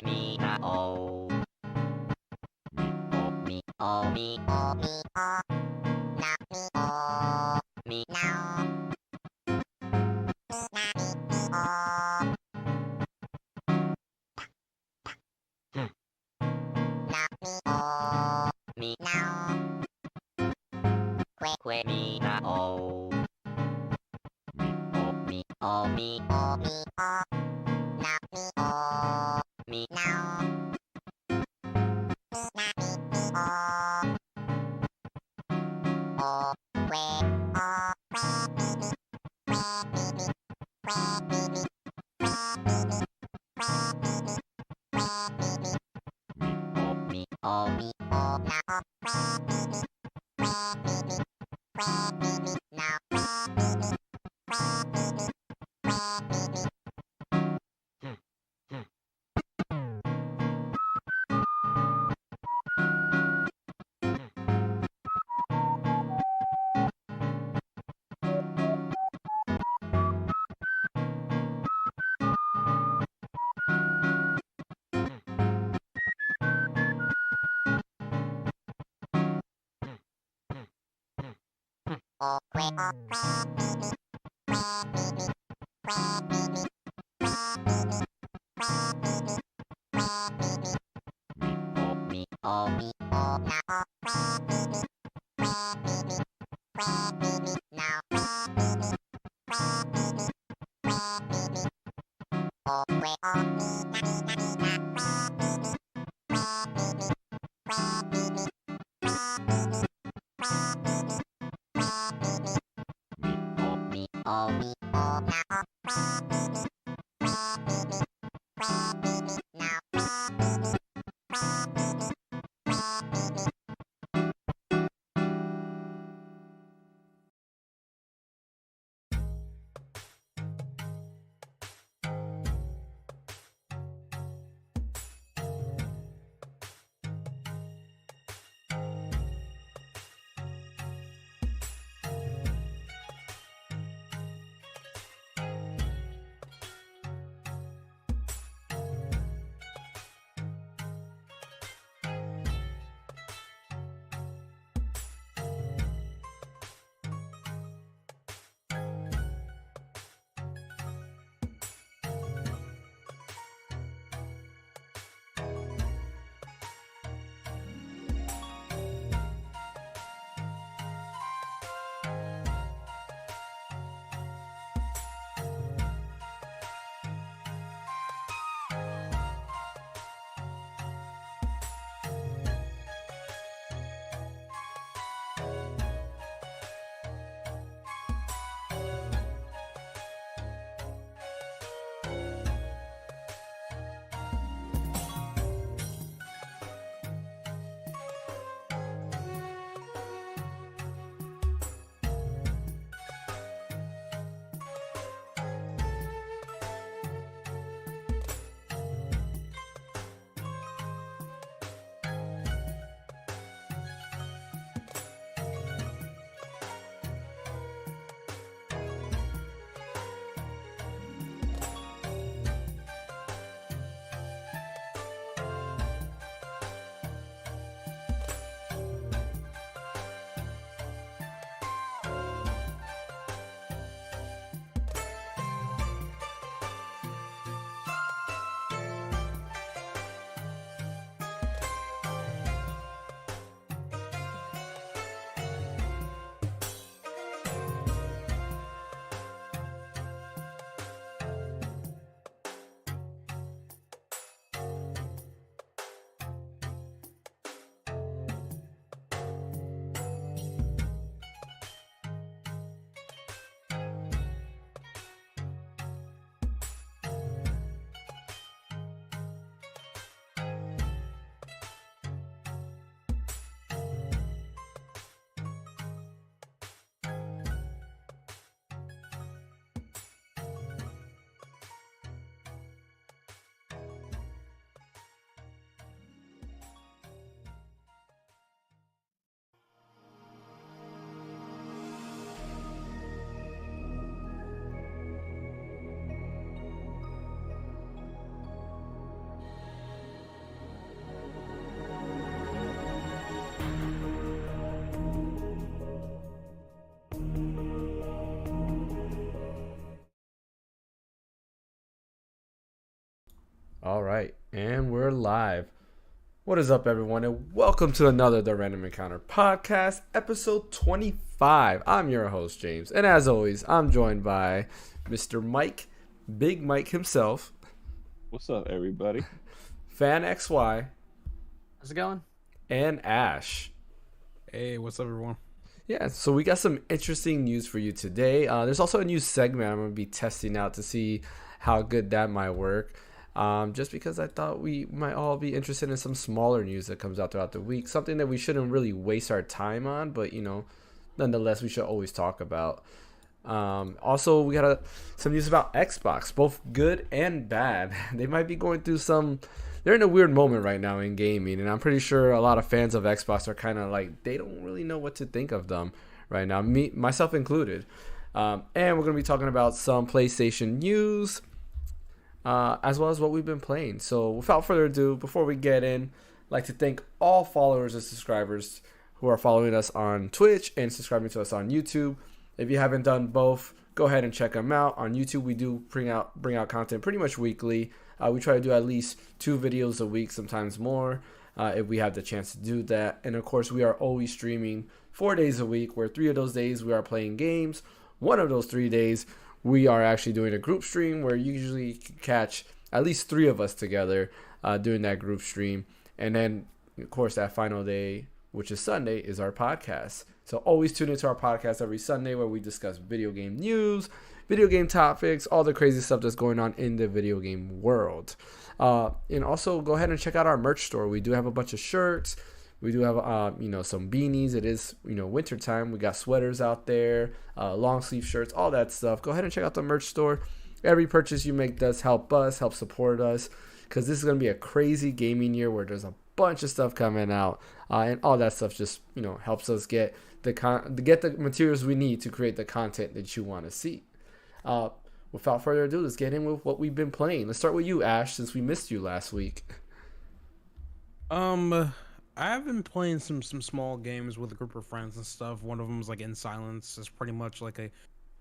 me now. Me oh me oh me oh now me oh me now me oh now me oh me now me now me oh me oh me oh now me oh me now me oh oh me oh me oh now now me oh me oh now now oh me oh me oh now now All right, and we're live. What is up, everyone, and welcome to another The Random Encounter Podcast, episode 25. I'm your host, James, and as always, I'm joined by Mr. Mike, Big Mike himself, What's up, everybody? Phaneckswhy, How's it going? and Ash. Hey, what's up, everyone? Yeah, so we got some interesting news for you today. There's also a new segment I'm going to be testing out to see how good that might work. Just because I thought we might all be interested in some smaller news that comes out throughout the week. Something that we shouldn't really waste our time on, but, nonetheless, we should always talk about. Also, we got some news about Xbox, both good and bad. They might be going through they're in a weird moment right now in gaming, and I'm pretty sure a lot of fans of Xbox are kind of like, they don't really know what to think of them right now, myself included. And we're going to be talking about some PlayStation news, as well as what we've been playing. So without further ado, before we get in, I'd like to thank all followers and subscribers who are following us on Twitch and subscribing to us on YouTube. If you haven't done both, go ahead and check them out. On YouTube, we do bring out content pretty much weekly. We try to do at least 2 videos a week, sometimes more, if we have the chance to do that. And of course, we are always streaming 4 days a week, where 3 of those days we are playing games. One of those 3 days, we are actually doing a group stream where you usually catch at least 3 of us together doing that group stream. And then, of course, that final day, which is Sunday, is our podcast. So always tune into our podcast every Sunday, where we discuss video game news, video game topics, all the crazy stuff that's going on in the video game world. And also go ahead and check out our merch store. We do have a bunch of shirts. We do have some beanies. It is winter time. We got sweaters out there, long sleeve shirts, all that stuff. Go ahead and check out the merch store. Every purchase you make does help us, help support us, because this is going to be a crazy gaming year where there's a bunch of stuff coming out, and all that stuff just helps us get the materials we need to create the content that you want to see. Without further ado, let's get in with what we've been playing. Let's start with you, Ash, since we missed you last week. I've been playing some small games with a group of friends and stuff. One of them is like In Silence. It's pretty much like a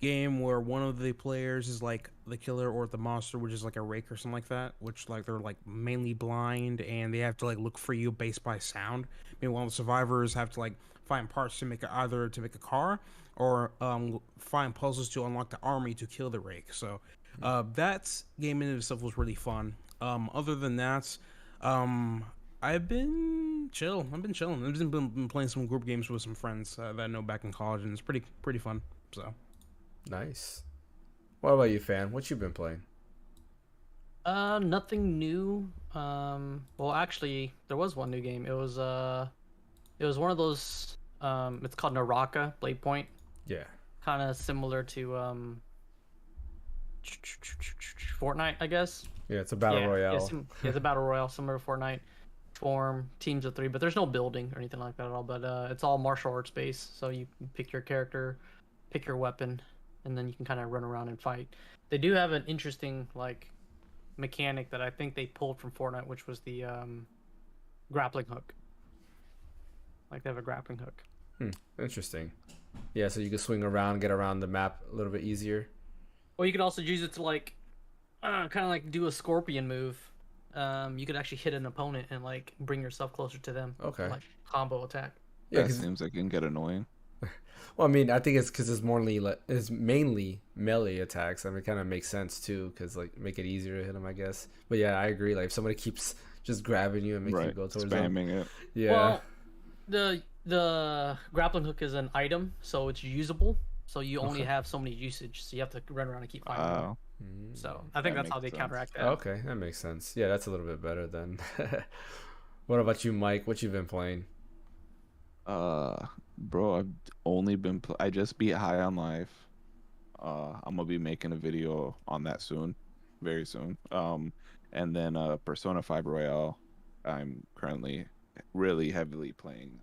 game where one of the players is like the killer or the monster, which is like a rake or something like that, which like they're like mainly blind and they have to like look for you based by sound. Meanwhile, the survivors have to like find parts to make either to make a car or find puzzles to unlock the army to kill the rake. So that game in itself was really fun. Other than that, I've been chill. I've been chilling. I've just been playing some group games with some friends that I know back in college, and it's pretty fun. So Nice. What about you, Fan? What you been playing? Nothing new. Well, actually, there was one new game. It was one of those. It's called Naraka Blade Point. Yeah. Kind of similar to Fortnite, I guess. Yeah, it's a battle royale. It's a battle royale similar to Fortnite. Form teams of 3, but there's no building or anything like that at all. But it's all martial arts based, so you pick your character, pick your weapon, and then you can kind of run around and fight. They do have an interesting mechanic that I think they pulled from Fortnite, which was the grappling hook. Like they have a grappling hook. Interesting. Yeah, so you can swing around, get around the map a little bit easier. Or you could also use it to kind of like do a scorpion move. You could actually hit an opponent and like bring yourself closer to them. Okay. Like combo attack. Yeah, That seems like it can get annoying. well, I mean, I think it's because it's mainly melee attacks. I mean, it kind of makes sense too, because like make it easier to hit them, I guess. But yeah, I agree. Like if somebody keeps just grabbing you and making you go towards them. Spamming it. Yeah. Well, the grappling hook is an item, so it's usable. So you only have so many usage, so you have to run around and keep finding them. Wow. So I think That that's how they makes counteract that. Okay, that makes sense. Yeah, that's a little bit better then. What about you, Mike? What you been playing? Bro, I've only been. I just beat High on Life. I'm gonna be making a video on that soon, very soon. And then Persona 5 Royale. I'm currently really heavily playing.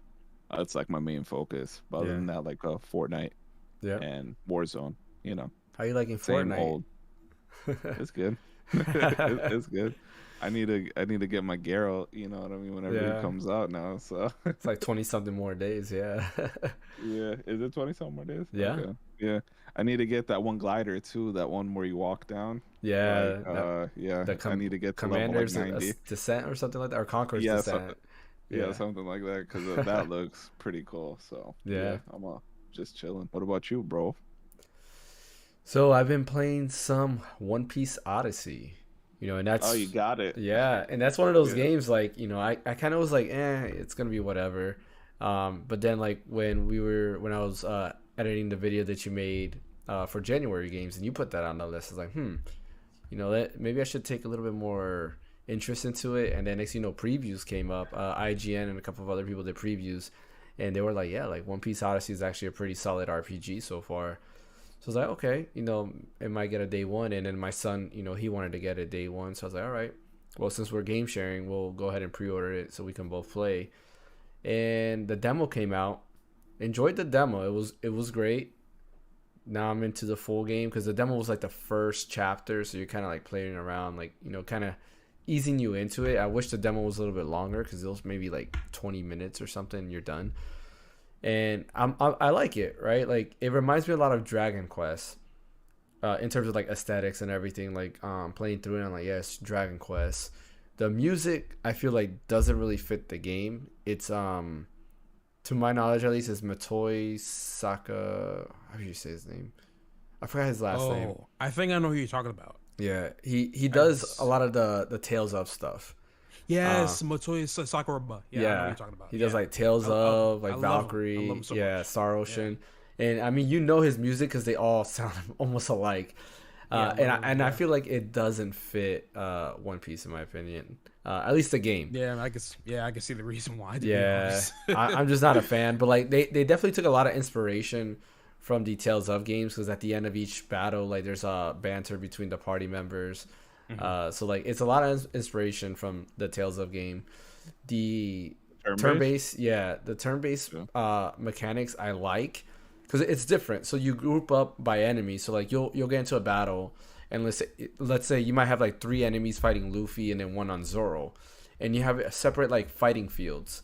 It's like my main focus. But other than that, like Fortnite and Warzone. How you liking Same Fortnite? old. It's good. It's good. I need to get my Geralt. You know what I mean? Whenever Yeah. he comes out now. So It's like 20 something more days. Yeah. yeah, is it 20 something more days? Yeah. Okay. Yeah, I need to get that one glider too. That one where you walk down. Yeah. Yeah. The I need to get to level like Commander's 90. Descent or something like that, or Conqueror's Yeah, Descent. yeah, something like that. Because that looks pretty cool. So Yeah. I'm just chilling. What about you, bro? So I've been playing some One Piece Odyssey, and that's Oh, you got it. yeah, and that's one of those Yeah. games like, I kind of was like, it's gonna be whatever. But then like when I was editing the video that you made for January games, and you put that on the list, I was like, maybe I should take a little bit more interest into it. And then next thing you know, previews came up. IGN and a couple of other people did previews, and they were like, yeah, like One Piece Odyssey is actually a pretty solid RPG so far. So I was like, okay, it might get a day one. And then my son, he wanted to get a day one. So I was like, all right, well, since we're game sharing, we'll go ahead and pre-order it so we can both play. And the demo came out. Enjoyed the demo. It was great. Now I'm into the full game because the demo was like the first chapter. So you're kind of like playing around, like, kind of easing you into it. I wish the demo was a little bit longer because it was maybe like 20 minutes or something and you're done. And I like it, right? Like, it reminds me a lot of Dragon Quest in terms of like aesthetics and everything. Like, playing through it, I'm like, yes, Dragon Quest. The music, I feel like, doesn't really fit the game. It's to my knowledge at least, is Motoi Saka. How do you say his name? I forgot his last name. I think I know who you're talking about. Yeah, he does a lot of the Tales of stuff. Yes, Motoi Sakuraba. Yeah, I know what you're talking about. He does like Tales of, like Valkyrie, I love him so much. Star Ocean, and I mean, his music because they all sound almost alike. I feel like it doesn't fit One Piece in my opinion, at least the game. Yeah, I can see the reason why. I'm just not a fan, but like they definitely took a lot of inspiration from the Tales of games because at the end of each battle, like there's a banter between the party members. So like it's a lot of inspiration from the Tales of game. The turn-based mechanics I like because it's different. So you group up by enemies. So like you'll get into a battle, and let's say you might have like 3 enemies fighting Luffy and then 1 on Zoro, and you have separate like fighting fields.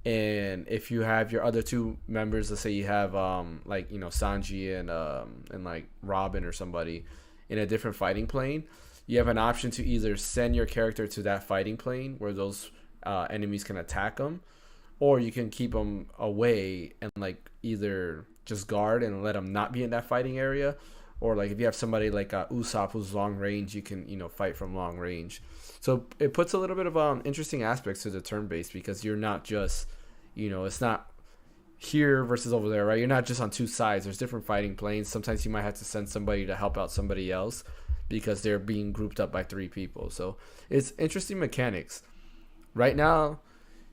And if you have your other 2 members, let's say you have Sanji and like Robin or somebody in a different fighting plane, you have an option to either send your character to that fighting plane where those enemies can attack them, or you can keep them away and like either just guard and let them not be in that fighting area, or like if you have somebody like Usopp who's long range, you can fight from long range. So it puts a little bit of interesting aspects to the turn based because you're not just it's not here versus over there, right? You're not just on 2 sides. There's different fighting planes. Sometimes you might have to send somebody to help out somebody else because they're being grouped up by 3 people. So it's interesting mechanics. Right now,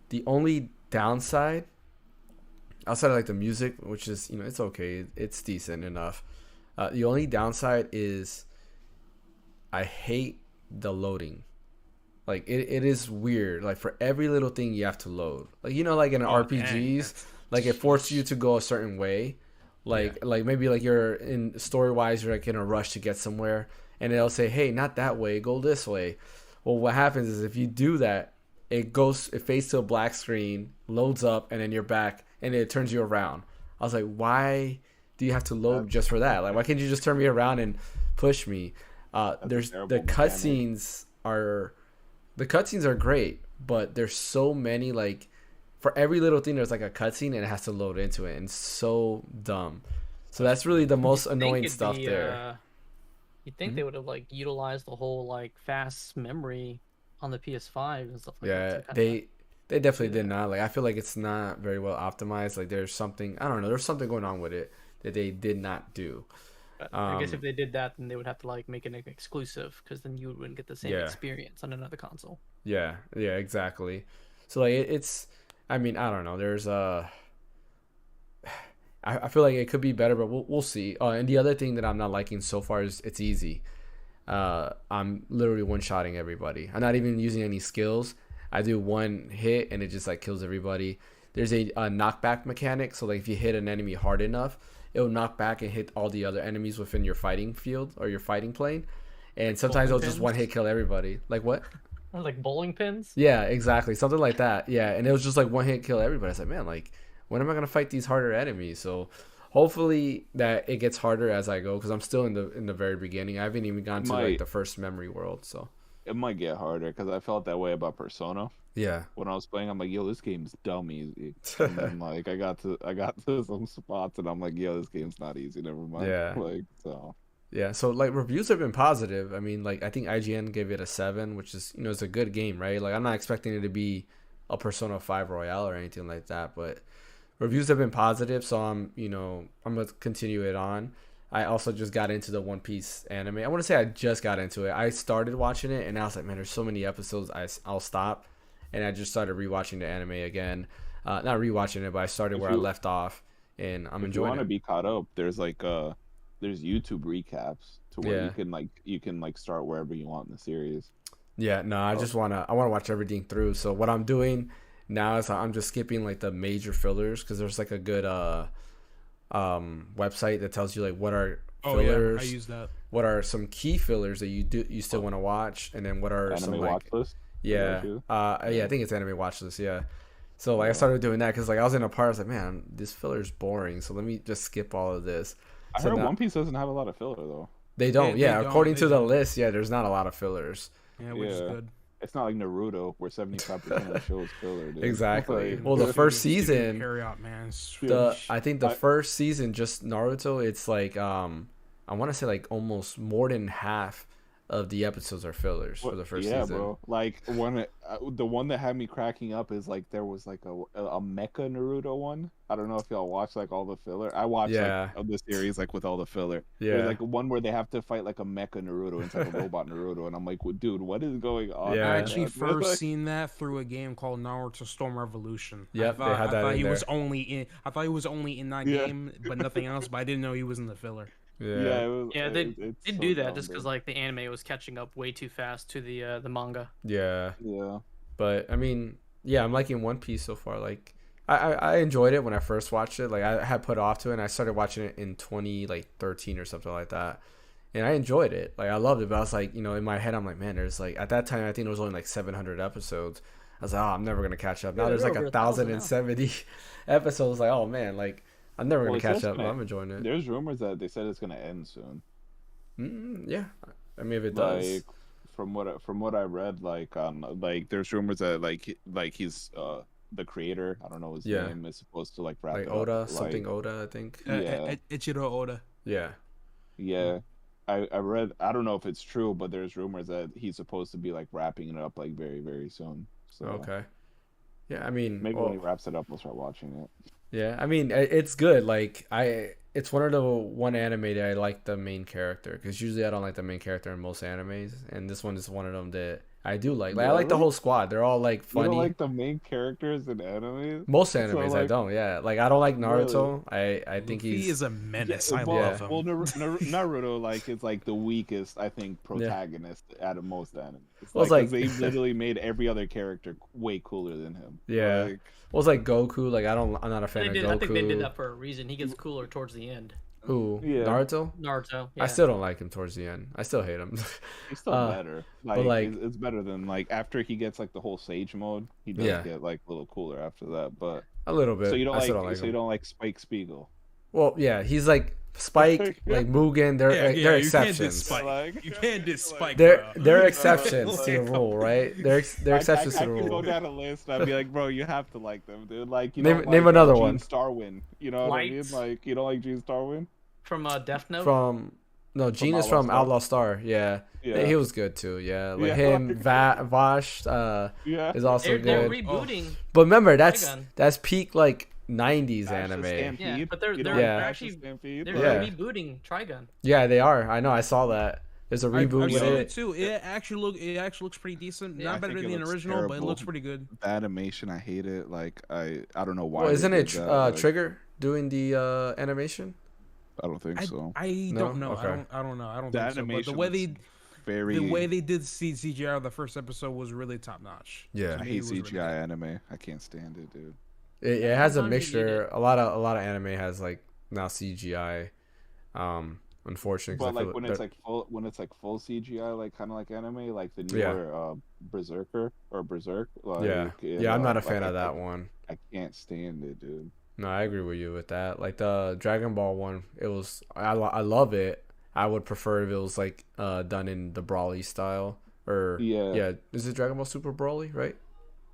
the only downside, outside of like the music, which is, it's okay, it's decent enough. The only downside is I hate the loading. Like it is weird. Like for every little thing you have to load. Like like in RPGs, like it forces you to go a certain way. Like maybe like you're in story wise, you're like in a rush to get somewhere, and it'll say, hey, not that way, go this way. Well, what happens is if you do that, it fades to a black screen, loads up, and then you're back, and it turns you around. I was like, why do you have to load just for that? Like, why can't you just turn me around and push me? The cutscenes are great, but there's so many, like, for every little thing there's like a cutscene and it has to load into it, and it's so dumb. So that's really the most annoying stuff there. You'd think they would have like utilized the whole like fast memory on the PS5 and stuff like Yeah, that. they definitely did not. Like, I feel like it's not very well optimized. Like, there's something, I don't know, there's something going on with it that they did not do. I guess if they did that, then they would have to like make it an exclusive, because then you wouldn't get the same experience on another console. Yeah, exactly. So like it's, I mean, I don't know. There's I feel like it could be better, but we'll see. And the other thing that I'm not liking so far is it's easy. I'm literally one-shotting everybody. I'm not even using any skills. I do one hit and it just like kills everybody. There's a knockback mechanic, so like if you hit an enemy hard enough, it'll knock back and hit all the other enemies within your fighting field or your fighting plane. And sometimes it'll just one hit kill everybody. Like what? Like bowling pins. Yeah, exactly, something like that. Yeah, and it was just like one hit kill everybody. I was like, man, like when am I gonna fight these harder enemies? So hopefully that it gets harder as I go because I'm still in the very beginning. I haven't even gone to like the first memory world. So it might get harder because I felt that way about Persona. yeah, When I was playing, I'm like, yo, this game's dumb easy. And then like I got to some spots and I'm like, yo, this game's not easy. Never mind. Yeah. Like so. yeah. So like reviews have been positive. I mean, like I think IGN gave it a 7, which is it's a good game, right? Like I'm not expecting it to be a Persona 5 Royale or anything like that, but reviews have been positive. So I'm gonna continue it on. I also just got into the One Piece anime. I want to say I just got into it. I started watching it and I was like, man, there's so many episodes. I'll stop, and I just started rewatching the anime again. Not rewatching it, but I started where I left off, and I'm If you enjoying want to it. be caught up, there's there's YouTube recaps to where Yeah. you can start wherever you want in the series. Yeah, no, I want to watch everything through. So what I'm doing now is I'm just skipping like the major fillers because there's like a good website that tells you like what are fillers. I use that. What are some key fillers that you still want to watch, and then what are Anime some watch like list. yeah, Is that you? yeah, I think it's anime watch list. Yeah, so like I started doing that because like I was in a part, I was like, man, this filler's boring, so let me just skip all of this. I So heard now- One Piece doesn't have a lot of filler though. They don't, They yeah. don't, According they to the don't. list, yeah, there's not a lot of fillers. Yeah, which is Yeah. good. It's not like Naruto where 75% of the show is filler. Dude. Exactly. Like, Well, the first Studio season, carry out, man. I think the first season, just Naruto, it's like I want to say like almost more than half of the episodes are fillers for the first season. bro. Like the one that had me cracking up is like there was like a Mecha Naruto one. I don't know if y'all watched like all the filler. I watched Yeah. like of the series like with all the filler. Yeah. There's like one where they have to fight like a Mecha Naruto inside a robot Naruto, and I'm like, well, dude, what is going on? Yeah. I right actually now? first Like, seen that through a game called Naruto Storm Revolution. Yep, they had that I thought in he there. was only in. I thought he was only in that Yeah. game, but nothing else. But I didn't know he was in the filler. Yeah. it was, Yeah, they it's did so do that dumb, just because dude. like the anime was catching up way too fast to the manga. Yeah. Yeah. But I mean, yeah, I'm liking One Piece so far. Like, I enjoyed it when I first watched it. Like, I had put off to it, and I started watching it in 2013 or something like that, and I enjoyed it. Like, I loved it. But I was like, in my head, I'm like, man, there's like at that time, I think there was only like 700 episodes. I was like, oh, I'm never gonna catch up. Now Yeah, there's they're like over 1,000 now. 1,070 episodes. Like, oh man, like I'm never Well, gonna it catch says up. But gonna- I'm enjoying it. There's rumors that they said it's gonna end soon. Yeah, I mean, if it does, Like from what I read, like on like there's rumors that like he's the creator. I don't know his Yeah. name is supposed to like wrap like it Oda, up, something like, Oda, I think. Yeah. Ichiro Oda. Yeah. Yeah. I read, I don't know if it's true, but there's rumors that he's supposed to be like wrapping it up like very, very soon. So Okay. Yeah, I mean, maybe well, when he wraps it up, we'll start watching it. yeah, I mean, it's good. Like, it's one of the one anime that I like the main character, because usually I don't like the main character in most animes, and this one is one of them that I do like. Like, I like the Really? whole squad. They're all like You funny. don't like the main characters in anime? Most So, animes I like- don't. Yeah, like I don't like Naruto. I think He he's is a menace. I well, love him. well, Naruto like is like the weakest, I think, protagonist out of most animes. Well, it's 'cause like- they literally made every other character way cooler than him. Yeah. Like, well, it's like Goku. Like I'm not a fan They of did, Goku. I think they did that for a reason. He gets cooler towards the end. Who? Yeah. Naruto. Naruto. Yeah. I still don't like him towards the end. I still hate him. It's still better. Like, like- it's better than like after he gets like the whole Sage mode. He does Yeah. get like a little cooler after that. But A little bit. so you don't I like, still don't like him. you don't like Spike Spiegel. Well, yeah, he's like Spike, like Mugen. They're you they're can't diss exceptions. Spike. Like- You can't diss Spike. They're bro. they're exceptions to the rule, right? They're exceptions I to the could go rule. down a list. And I'd be like, bro, you have to like them, dude. Like, you Name- don't name like, another Gene one. Starwin. You know what I mean? Lights. Like, you don't like Gene Starwin? From Death Note. From Gene is Outlaw from Star. Outlaw Star. Yeah. Yeah. He was good too. Yeah, like Yeah, him. like- Vash Yeah. is also they're good. rebooting. But remember, that's Trigun. peak like '90s Ashes anime. Stampede. Yeah, but they're You they're, don't Yeah. they're like actually Ashes Stampede? they're Yeah. rebooting Trigun. Yeah, they are. I know. I saw that. There's a reboot I've with seen it it. too. It actually looks pretty decent. Yeah, I Not better think than it the looks original, but it terrible. looks pretty good. The animation, I hate it. Like, I don't know why. Well, they isn't it did that. Like, Trigger doing the animation? I don't think I, so. I No? don't know. Okay. I don't know. I don't The think so. But animation the way looks they very. the way they did CGI the first episode was really top notch. Yeah. I It hate was really CGI good. anime. I can't stand it, dude. It has a Sometimes you need mixture. A lot of anime has like now CGI. unfortunate. 'Cause But I feel like when it's like full CGI, like kind of like anime, like the yeah, newer Berserker or Berserk, yeah, like yeah. I'm not a like fan of that one. I can't stand it, dude. No, I agree with you with that. Like the Dragon Ball one, it was I love it. I would prefer if it was like done in the Brawly style or Yeah, yeah, is it Dragon Ball Super Brawly, right?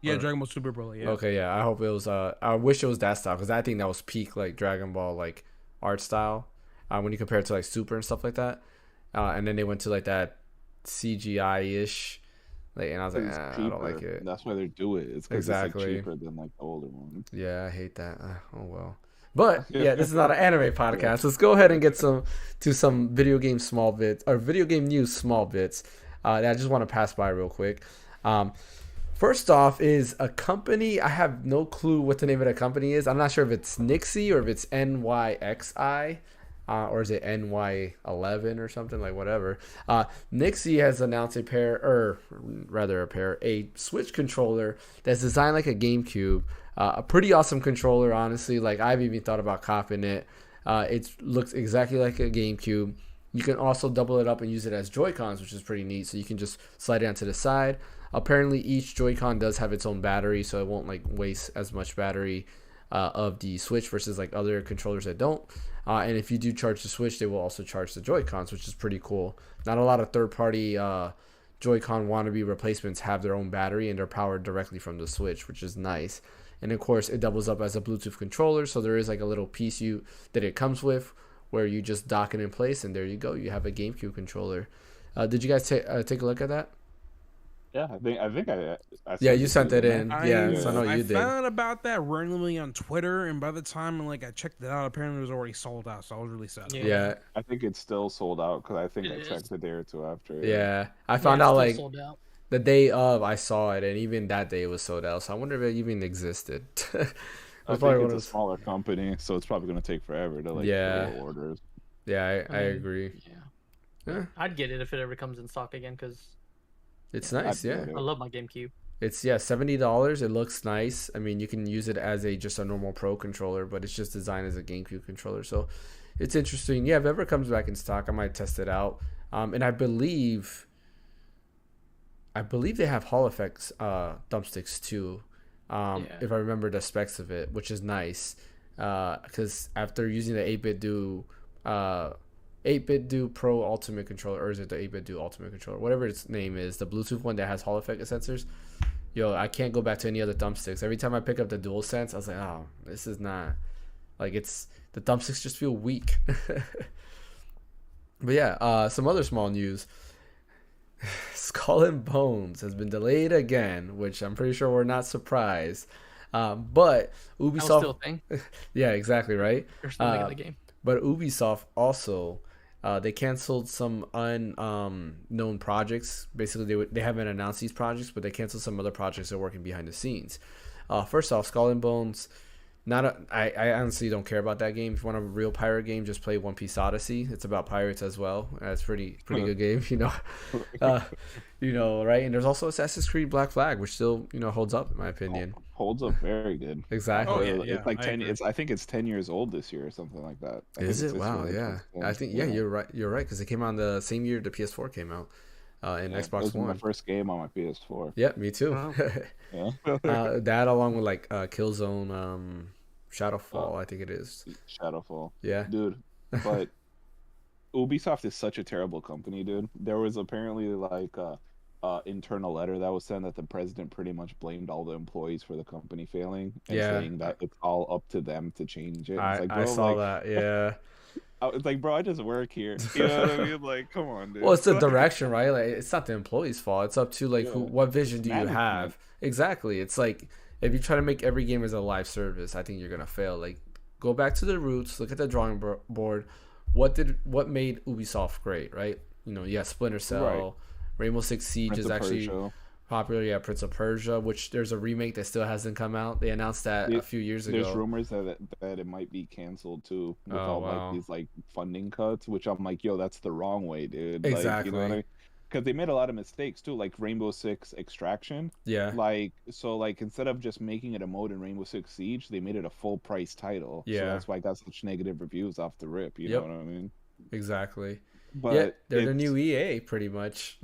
Yeah, Or Dragon Ball Super Broly. Yeah. okay, yeah. I hope it was I wish it was that style cuz I think that was peak like Dragon Ball like art style. When you compare it to like Super and stuff like that. And then they went to like that CGI-ish like and I was like, because it's I don't like cheaper. it. That's why they do it. It's because it's like Exactly. cheaper than like the older one. Yeah, I hate that. Oh well. But Yeah, yeah, this is not an anime podcast. Let's go ahead and get some video game small bits or video game news small bits that I just want to pass by real quick. First off is a company. I have no clue what the name of the company is. I'm not sure if it's Nixie or if it's NYXI. Or is it NY11 or something like whatever. Nixie has announced a Switch controller that's designed like a GameCube. A pretty awesome controller, honestly. Like I've even thought about copying it. It looks exactly like a GameCube. You can also double it up and use it as Joy-Cons, which is pretty neat. So you can just slide it onto the side. Apparently, each Joy-Con does have its own battery, so it won't like waste as much battery of the Switch versus like other controllers that don't. And if you do charge the Switch, they will also charge the Joy-Cons, which is pretty cool. Not a lot of third-party Joy-Con wannabe replacements have their own battery and they're powered directly from the Switch, which is nice. And of course, it doubles up as a Bluetooth controller, so there is like a little piece that it comes with where you just dock it in place, and there you go. You have a GameCube controller. Did you guys take a look at that? Yeah, I think I Yeah, you sent it in. I, Yeah, so I know I you did. found out about that randomly on Twitter, and by the time I checked it out, apparently it was already sold out. So I was really sad. Yeah, I think it's still sold out because I think It I is. checked a day or two after. yeah. I Yeah, found it's out still like sold out. the day of I saw it, and even that day it was sold out. So I wonder if it even existed. I That's think probably it's one a of smaller company, so it's probably gonna take forever to like Yeah. fill orders. Yeah, I mean, agree. Yeah. Yeah, I'd get it if it ever comes in stock again because it's nice. I'd Yeah, get it. I love my GameCube. it's $70. It looks nice. I mean, you can use it as just a normal Pro controller, but it's just designed as a GameCube controller. So it's interesting. Yeah, if it ever comes back in stock, I might test it out. And I believe they have Hall effects thumbsticks too. Yeah. If I remember the specs of it, which is nice. Because after using the 8-bit do 8-bit do Pro Ultimate controller, or is it the 8-bit do Ultimate controller, whatever its name is, the Bluetooth one that has Hall effect sensors. Yo, I can't go back to any other thumbsticks. Every time I pick up the DualSense, I was like, oh, this is not like the thumbsticks just feel weak. But yeah, some other small news. Skull and Bones has been delayed again, which I'm pretty sure we're not surprised. But That was Ubisoft, still a thing. yeah, exactly right. They're still making the game. But Ubisoft also they canceled some unknown projects. Basically, they haven't announced these projects, but they canceled some other projects they're working behind the scenes. First off, Skull and Bones. I honestly don't care about that game. If you want a real pirate game, just play One Piece Odyssey. It's about pirates as well. It's pretty good game, right? And there's also Assassin's Creed Black Flag, which still holds up in my opinion. Holds up very good. Exactly. Oh, yeah, It's like I 10. agree. I think it's 10 years old this year or something like that. I Is think it? it's this Wow, year yeah. that I it's think 10. you're right. You're right because it came out the same year the PS4 came out, and It Xbox was my One. first game on my PS4. Yeah, me too. Wow. Yeah. That along with like Killzone, Shadowfall, I think it is. Shadowfall. Yeah. Dude, but Ubisoft is such a terrible company, dude. There was apparently like a internal letter that was sent that the president pretty much blamed all the employees for the company failing and Yeah. saying that it's all up to them to change it. It's I like, bro, saw like, that. Yeah. It's like, bro, I just work here. You know what I mean? Like, come on, dude. Well, it's the direction, right? Like, it's not the employee's fault. It's up to like Yeah. what vision do you Management. have? Exactly. It's like if you try to make every game as a live service, I think you're gonna fail. Like, go back to the roots. Look at the drawing board. What made Ubisoft great, right? Yeah, Splinter Cell, Right. Rainbow Six Siege Prince is of actually Persia. popular. Yeah, Prince of Persia, which there's a remake that still hasn't come out. They announced that a few years ago. There's rumors that it might be canceled too with Oh, all wow. like these like funding cuts, which I'm like, yo, that's the wrong way, dude. Like, Exactly. because they made a lot of mistakes too, like Rainbow Six Extraction. Yeah. Like, so like instead of just making it a mode in Rainbow Six Siege, they made it a full price title. So Yeah. that's why I got such negative reviews off the rip. You Yep. know what I mean? Exactly. But Yeah, they're the it's new EA pretty much.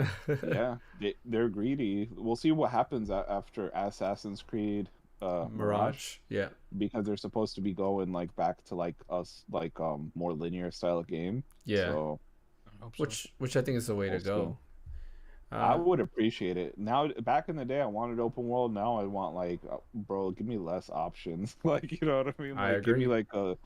yeah, they're greedy. We'll see what happens after Assassin's Creed Mirage, Mirage. Yeah. because they're supposed to be going like back to like us like more linear style of game. Yeah. So I hope so. Which I think is the way to we'll see. go. I would appreciate it. Now, back in the day, I wanted open world. Now I want like, bro, give me less options. Like, you know what I mean? I Like, give me agree. like a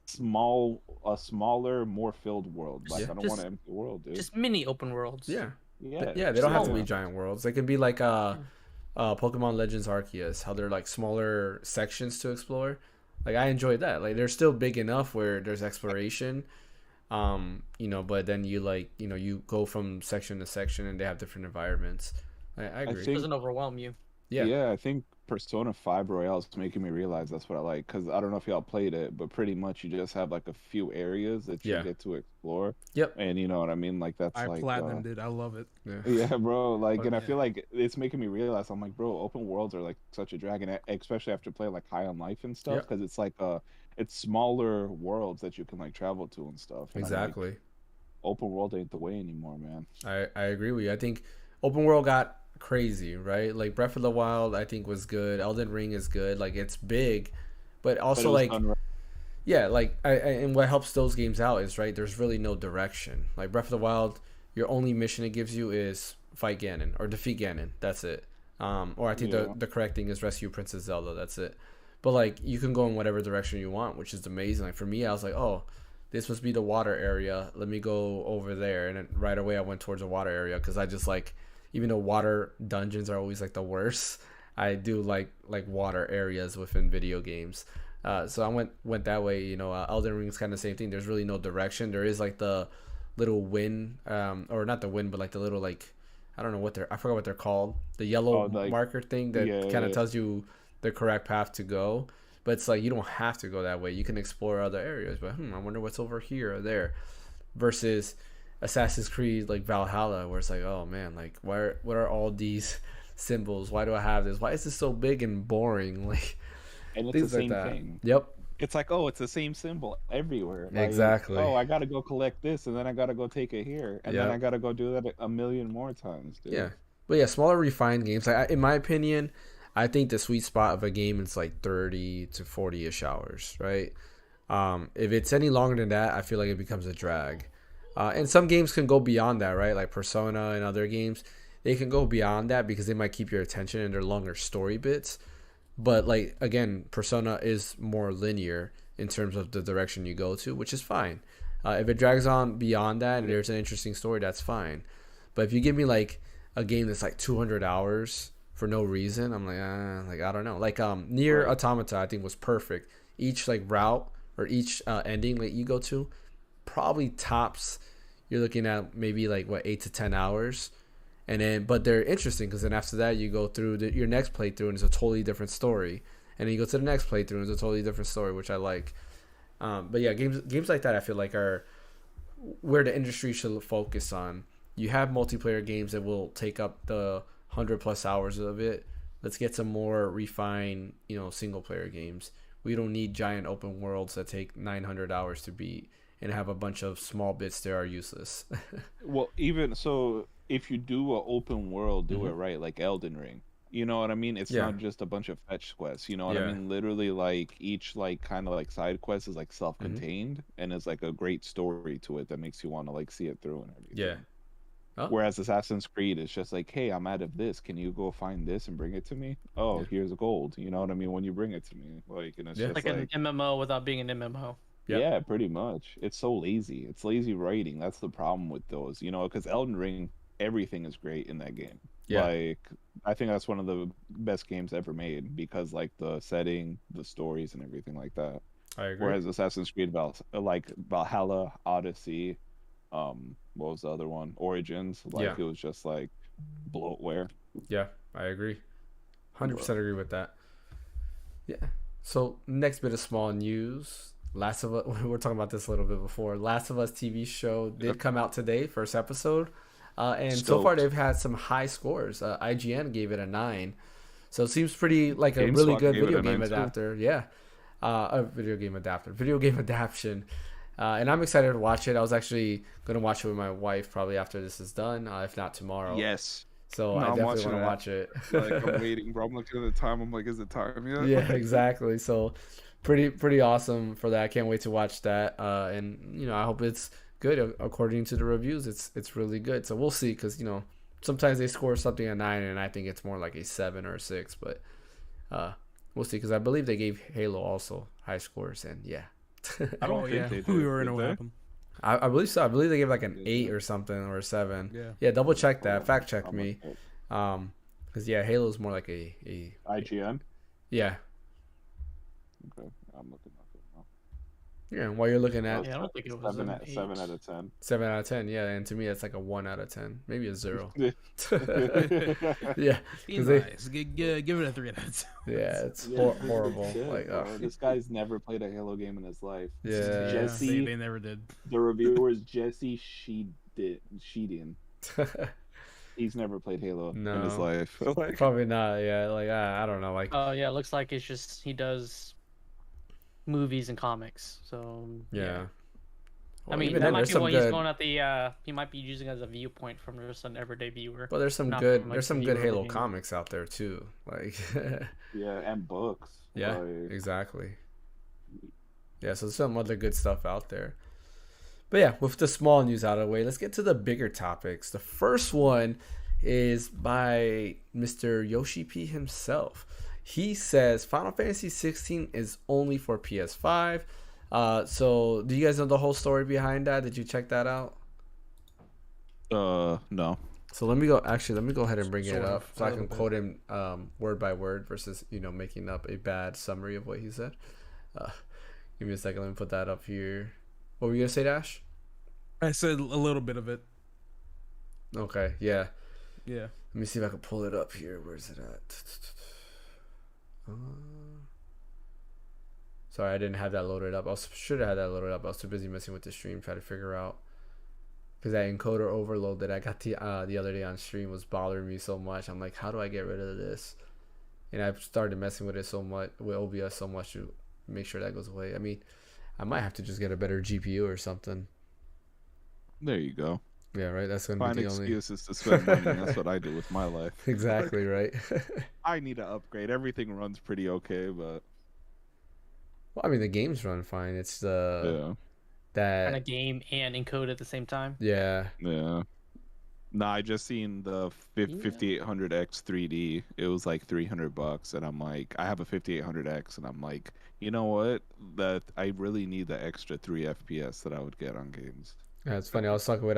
smaller, more filled world. Like, Yeah. I don't want Just- an empty world, dude. Just mini open worlds. Yeah. Yeah, Yeah, they don't have to small be one. giant worlds. They can be like Pokemon Legends Arceus, how they're like smaller sections to explore. Like I enjoyed that. Like they're still big enough where there's exploration. But then you go from section to section and they have different environments. I agree. It think- doesn't overwhelm you. Yeah. I think Persona 5 Royale is making me realize that's what I like. Because I don't know if y'all played it, but pretty much you just have like a few areas that you Yeah. get to explore. Yep. And you know what I mean? Like, that's I like. platinumed it. I love it. Yeah. Yeah, bro. Like, But and I yeah. feel like it's making me realize I'm like, bro, open worlds are like such a drag, and especially after playing like High on Life and stuff, Yeah. because it's like it's smaller worlds that you can like travel to and stuff. And I'm like, Exactly. open world ain't the way anymore, man. I agree with you. I think open world got crazy, right? Like Breath of the Wild, I think was good. Elden Ring is good. Like it's big, but But it also was like done right. yeah, like and what helps those games out is right. There's really no direction. Like Breath of the Wild, your only mission it gives you is fight Ganon or defeat Ganon. That's it. Or I think Yeah. the correct thing is rescue Princess Zelda. That's it. But like you can go in whatever direction you want, which is amazing. Like for me, I was like, oh, this must be the water area. Let me go over there, and then right away I went towards the water area because I just like, even though water dungeons are always like the worst, I do like water areas within video games. So I went that way. Elden Ring is kind of the same thing. There's really no direction. There is like the little wind, or not the wind, but like the little like, I don't know I forgot what they're called. The yellow Oh, like- marker thing that yeah, kind of yeah. tells you the correct path to go. But it's like you don't have to go that way. You can explore other areas. But I wonder what's over here or there. Versus Assassin's Creed like Valhalla, where it's like, oh man, like what are all these symbols? Why do I have this? Why is this so big and boring? Like And it's things the like same that. thing. Yep. It's like, oh, it's the same symbol everywhere. Like, Exactly. Oh, I gotta go collect this, and then I gotta go take it here, and then Yep. I gotta go do that a million more times, dude. Yeah. But yeah, smaller refined games. Like in my opinion, I think the sweet spot of a game is like 30 to 40-ish hours, right? If it's any longer than that, I feel like it becomes a drag. And some games can go beyond that, right? Like Persona and other games, they can go beyond that because they might keep your attention and they're longer story bits. But like again, Persona is more linear in terms of the direction you go to, which is fine. If it drags on beyond that and there's an interesting story, that's fine. But if you give me like a game that's like 200 hours for no reason, I'm like I don't know. Like Nier Automata, I think was perfect. Each like route or each ending that you go to, probably tops. You're looking at maybe like 8 to 10 hours, and then but they're interesting because then after that you go through your next playthrough and it's a totally different story, and then you go to the next playthrough and it's a totally different story, which I like. But yeah, games like that I feel like are where the industry should focus on. You have multiplayer games that will take up the 100+ hours of it. Let's get some more refined, single player games. We don't need giant open worlds that take 900 hours to beat and have a bunch of small bits that are useless. Well, even so, if you do an open world, do Mhm. it right, like Elden Ring. You know what I mean? It's Yeah. not just a bunch of fetch quests. You know what Yeah. I mean? Literally, like each like kind of like side quest is like self-contained, and it's like a great story to it that makes you want to like see it through and everything. Yeah. Oh. Whereas Assassin's Creed is just like, hey, I'm out of this. Can you go find this and bring it to me? Oh, Yeah. here's gold. You know what I mean? When you bring it to me, like, and it's Yeah. just Like like, an MMO without being an MMO. Yep. yeah, pretty much. It's so lazy. It's lazy writing. That's the problem with those, because Elden Ring, everything is great in that game. Yeah. Like, I think that's one of the best games ever made because, like, the setting, the stories, and everything like that. I agree. Whereas Assassin's Creed, like Valhalla, Odyssey, what was the other one? Origins. Like, Yeah. it was just like bloatware. Yeah, I agree. 100% agree with that. Yeah. So next bit of small news. Last of Us. We were talking about this a little bit before. Last of Us TV show did come out today, first episode, and so far Stoked. they've had some high scores. IGN gave it a 9, so it seems pretty like a GameSpot really good gave it video a game 9 too. adapter. Yeah, a video game adapter, video game adaptation. And I'm excited to watch it. I was actually going to watch it with my wife probably after this is done, if not tomorrow. Yes. So No, I I'm definitely want to watching watch it. Like I'm waiting, bro. I'm looking at the time. I'm like, is it time yet? Yeah, exactly. So pretty awesome for that. I can't wait to watch that. And I hope it's good according to the reviews. It's really good. So we'll see, because sometimes they score something a 9, and I think it's more like a 7 or a 6. But we'll see, because I believe they gave Halo also high scores, and yeah. I don't think they did. We already Did know what they? happened. I believe so. I believe they gave like an 8 or something, or a 7. Yeah. Double check that. Fact check I'm me. looking Because Halo's more like a at IGN. yeah. Okay, I'm looking at it now. Yeah, while you're looking at Yeah, I don't think it was 7 an at 8. 7 out of 10. 7 out of 10, yeah, and to me that's like a 1 out of 10, maybe a 0. Yeah. Yeah, Be 'cause they- nice. Give it a 3 out of 10. yeah, it's Yeah, horrible. shit, Like, bro. This guy's never played a Halo game in his life. Yeah. Jesse, They never did. the reviewer is Jesse Sheedian. He's never played Halo in his No. life. Like, Probably not. Yeah, like I don't know. Like, Oh yeah, it looks like it's just he does movies and comics. So yeah. I mean, even that then, might there's be some what he's good. going at the. He might be using as a viewpoint from just an everyday viewer. But there's some not good. from, like, There's some the good viewer of the Halo game. comics out there too. Like, yeah, and books. yeah, Like, exactly. Yeah, so there's some other good stuff out there. But yeah, with the small news out of the way, let's get to the bigger topics. The first one is by Mr. Yoshi P himself. He says Final Fantasy XVI is only for PS5. So do you guys know the whole story behind that? Did you check that out? no. So let me go ahead and bring it Sort up of, so a I can little bit. quote him word by word versus making up a bad summary of what he said. Give me a second. Let me put that up here. What were you gonna say, Dash? I said a little bit of it. Okay, yeah. Yeah. Let me see if I can pull it up here. Where's it at? Sorry, I didn't have that loaded up. Should have had that loaded up. I was too busy messing with the stream trying to figure out, because that encoder overload that I got the other day on stream was bothering me so much. I'm like, how do I get rid of this? And I've started messing with it so much, with OBS so much, to make sure that goes away. I mean, I might have to just get a better GPU or something. There you go. Yeah, right. That's gonna Find be the only. excuses to spend money. That's what I do with my life. Exactly right. I need to upgrade. Everything runs pretty okay, but Well, I mean, the games run fine. It's the yeah, Kind that of game and encode at the same time. yeah. yeah. Nah, I just seen the 5800X 3D. It was like $300, and I'm like, I have a 5800X, and I'm like, you know what? That I really need the extra 3 FPS that I would get on games. Yeah, it's funny. I was talking with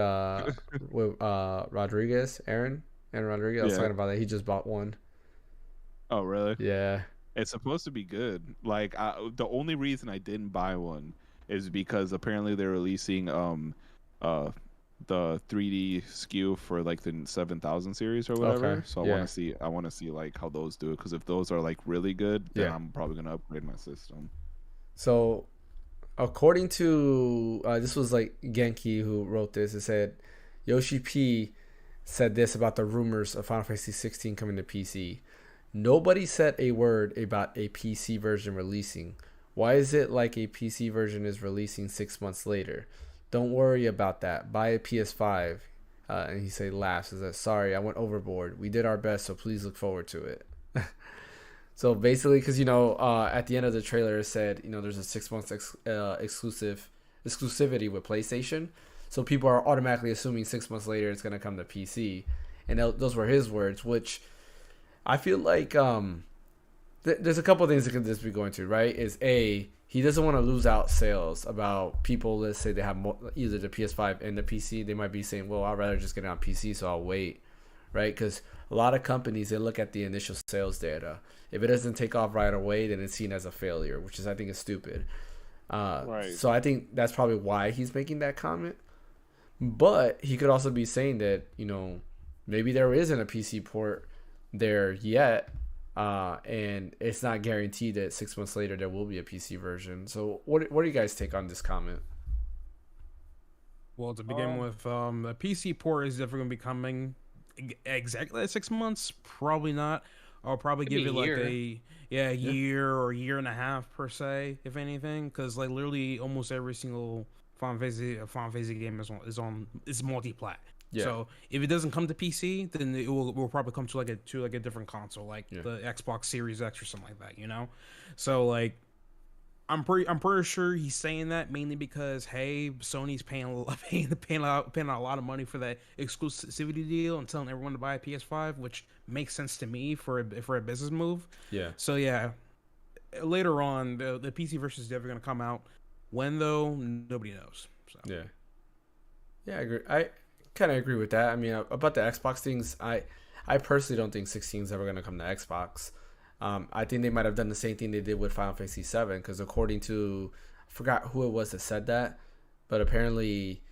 Rodriguez, Aaron Rodriguez. I was Yeah. talking about that. He just bought one. Oh, really? Yeah. It's supposed to be good. Like, the only reason I didn't buy one is because apparently they're releasing the 3D SKU for like the 7000 series or whatever. Okay, So yeah. I want to see like how those do it, because if those are like really good, then Yeah. I'm probably gonna upgrade my system. So, according to this was like Genki who wrote this. It said Yoshi P said this about the rumors of Final Fantasy 16 coming to PC. Nobody said a word about a PC version releasing. Why is it like a PC version is releasing 6 months later? Don't worry about that. Buy a PS5. And he laughs. He says, sorry, I went overboard. We did our best, so please look forward to it. So basically, because at the end of the trailer it said there's a 6 months exclusivity with PlayStation, so people are automatically assuming 6 months later it's gonna come to PC, and those were his words, which I feel like there's a couple of things that could just be going to, right? Is A, he doesn't want to lose out sales about people. Let's say they have either the PS5 and the PC. They might be saying, well, I'd rather just get it on PC, so I'll wait, right? Because a lot of companies, they look at the initial sales data. If it doesn't take off right away, then it's seen as a failure, which I think is stupid. Right. So I think that's probably why he's making that comment. But he could also be saying that, maybe there isn't a PC port there yet. And it's not guaranteed that 6 months later there will be a PC version. So what do you guys take on this comment? Well, to begin with, the PC port is definitely going to be coming exactly at 6 months. Probably not. I'll probably Could be give it a like year. a year or a year and a half per se, if anything, because like literally almost every single A Final Fantasy game is multi-plat. Yeah. So if it doesn't come to PC, then it will probably come to like a different console, like the Xbox Series X or something like that, you know. So like, I'm pretty sure he's saying that mainly because hey, Sony's paying out a lot of money for that exclusivity deal and telling everyone to buy a PS5, which makes sense to me for a business move. Yeah. So yeah, later on the PC version is never gonna come out. When though, nobody knows. So. Yeah. Yeah, I agree. I kind of agree with that. I mean, about the Xbox things, I personally don't think 16 is ever going to come to Xbox. I think they might have done the same thing they did with Final Fantasy VII, because according to, I forgot who it was that said that, but apparently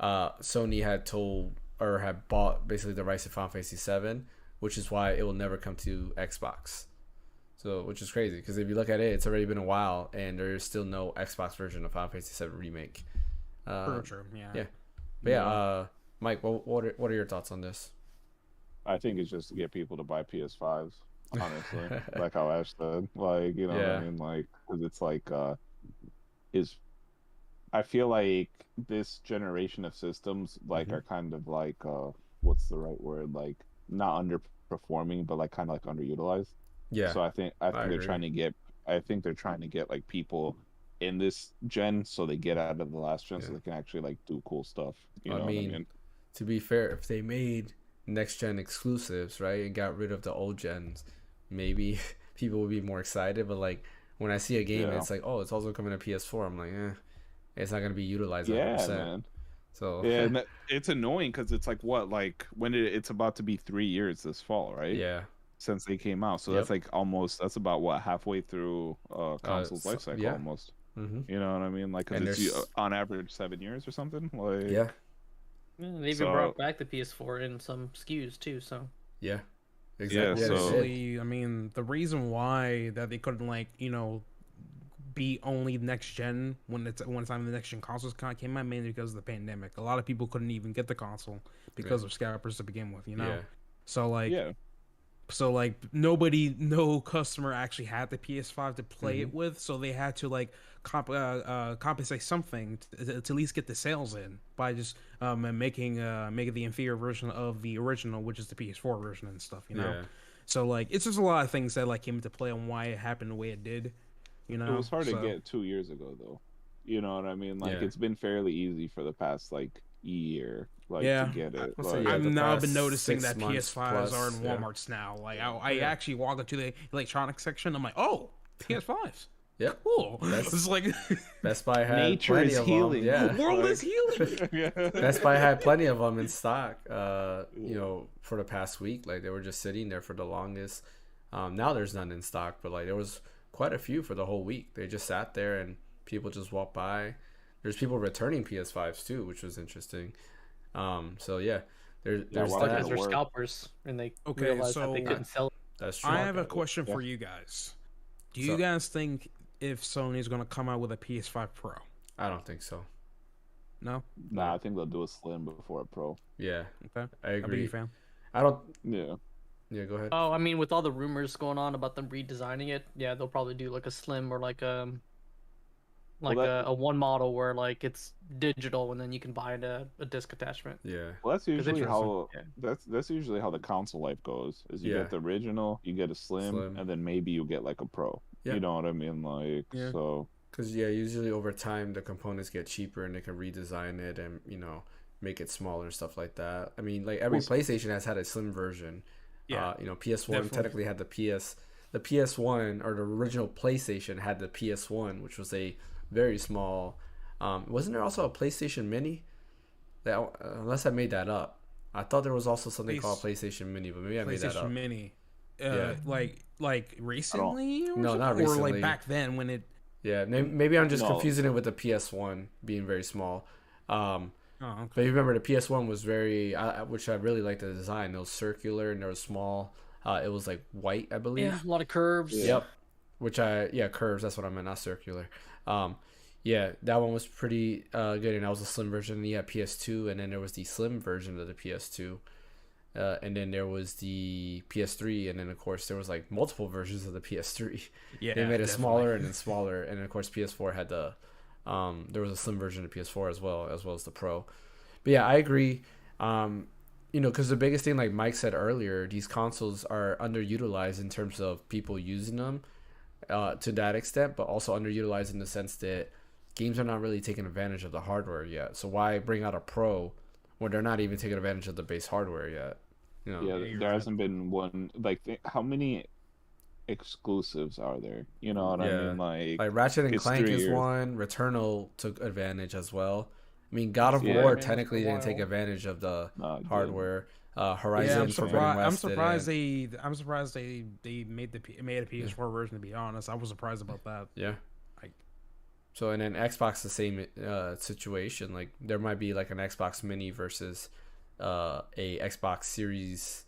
Sony had told or had bought basically the rights to Final Fantasy VII, which is why it will never come to Xbox. So, which is crazy, because if you look at it, it's already been a while, and there's still no Xbox version of Final Fantasy VII Remake. True. Yeah. Yeah. But yeah, Mike, what are your thoughts on this? I think it's just to get people to buy PS5s, honestly. Like how Ash said. Like, you know what I mean? Like, because it's like, I feel like this generation of systems, like, are kind of like, what's the right word? Like, not underperforming, but like kind of like underutilized. Yeah. So I think they're agree. trying to get like people in this gen so they get out of the last gen so they can actually like do cool stuff. You know what I mean? To be fair, if they made next gen exclusives, right, and got rid of the old gens, maybe people would be more excited. But like when I see a game and it's like, oh, it's also coming to PS4, I'm like, it's not gonna be utilized 100%. Yeah, man. So and it's annoying because it's like when it's about to be 3 years this fall, right? Yeah. Since they came out, so that's like that's about halfway through console's life cycle almost. Mm-hmm. You know what I mean? Like, because it's on average 7 years or something. Like, yeah. They even brought back the PS4 in some SKUs too. So yeah, exactly. Yeah, so I mean, the reason why that they couldn't be only next gen when time the next gen consoles kind of came out, mainly because of the pandemic. A lot of people couldn't even get the console because of scalpers to begin with. You know, so like. Yeah. So like no customer actually had the PS5 to play it with, so they had to like compensate something to at least get the sales in by just making the inferior version of the original, which is the PS4 version and stuff, you know. Yeah. So like it's just a lot of things that like came into play on why it happened the way it did. You know, it was hard to get 2 years ago though. You know what I mean? Like it's been fairly easy for the past like year. To get it. I've now been noticing that PS5s are in Walmarts now. Like I actually walk into the electronics section. I'm like, oh, PS5s. Yeah, cool. It's like Best Buy had nature plenty is of healing. Them. Yeah, the world is healing. Best Buy had plenty of them in stock. You know, for the past week, like they were just sitting there for the longest. Now there's none in stock, but like there was quite a few for the whole week. They just sat there and people just walked by. There's people returning PS5s too, which was interesting. So yeah, there's because they're scalpers and they realized that they couldn't sell it. That's true. I have a question for you guys. Do you guys think if Sony's gonna come out with a PS5 Pro? I don't think so. No? Nah, I think they'll do a Slim before a Pro. Yeah. Okay. I agree. I'm a big fan. I don't. Yeah. Yeah, go ahead. Oh, I mean, with all the rumors going on about them redesigning it, yeah, they'll probably do like a Slim or like a one model where like it's digital and then you can buy a disc attachment. Yeah. Well, that's usually how that's usually how the console life goes. Is you get the original, you get a slim, and then maybe you get like a Pro. Yeah. You know what I mean? Like so. Because usually over time the components get cheaper and they can redesign it and make it smaller and stuff like that. I mean, like every PlayStation has had a slim version. Yeah. PS1 technically had the PS1 or the original PlayStation had the PS1, which was a very small. Wasn't there also a PlayStation Mini? That unless I made that up, I thought there was also something called PlayStation Mini, but maybe I made that up. PlayStation Mini, like recently? No, not recently. Or like back then when it. Yeah, maybe I'm just confusing it with the PS1 being very small. Okay. But you remember the PS1 was very, which I really liked the design. It was circular and it was small. It was like white, I believe. Yeah, a lot of curves. Yep. Curves. That's what I meant, not circular. Yeah, that one was pretty good, and that was a slim version. And you had PS2, and then there was the slim version of the PS2, and then there was the PS3, and then of course there was like multiple versions of the PS3. Yeah, they made it smaller and then smaller, and then, of course PS4 had the There was a slim version of PS4 as well as the Pro. But yeah, I agree. Because the biggest thing, like Mike said earlier, these consoles are underutilized in terms of people using them to that extent, but also underutilized in the sense that games are not really taking advantage of the hardware yet. So why bring out a Pro when they're not even taking advantage of the base hardware yet? Yeah, there hasn't been one. Like, how many exclusives are there? You know what I mean? Like Ratchet and it's Clank 3 is years. one. Returnal took advantage as well. I mean, God of Yeah. War Man, technically for a didn't take while. advantage of the No, it didn't. hardware. Yeah, Horizon I'm Forbidden surprised. I'm West surprised didn't. they. I'm surprised they made a PS4 version. To be honest, I was surprised about that. Yeah. Like- So and then Xbox the same situation. Like there might be like an Xbox Mini versus a Xbox Series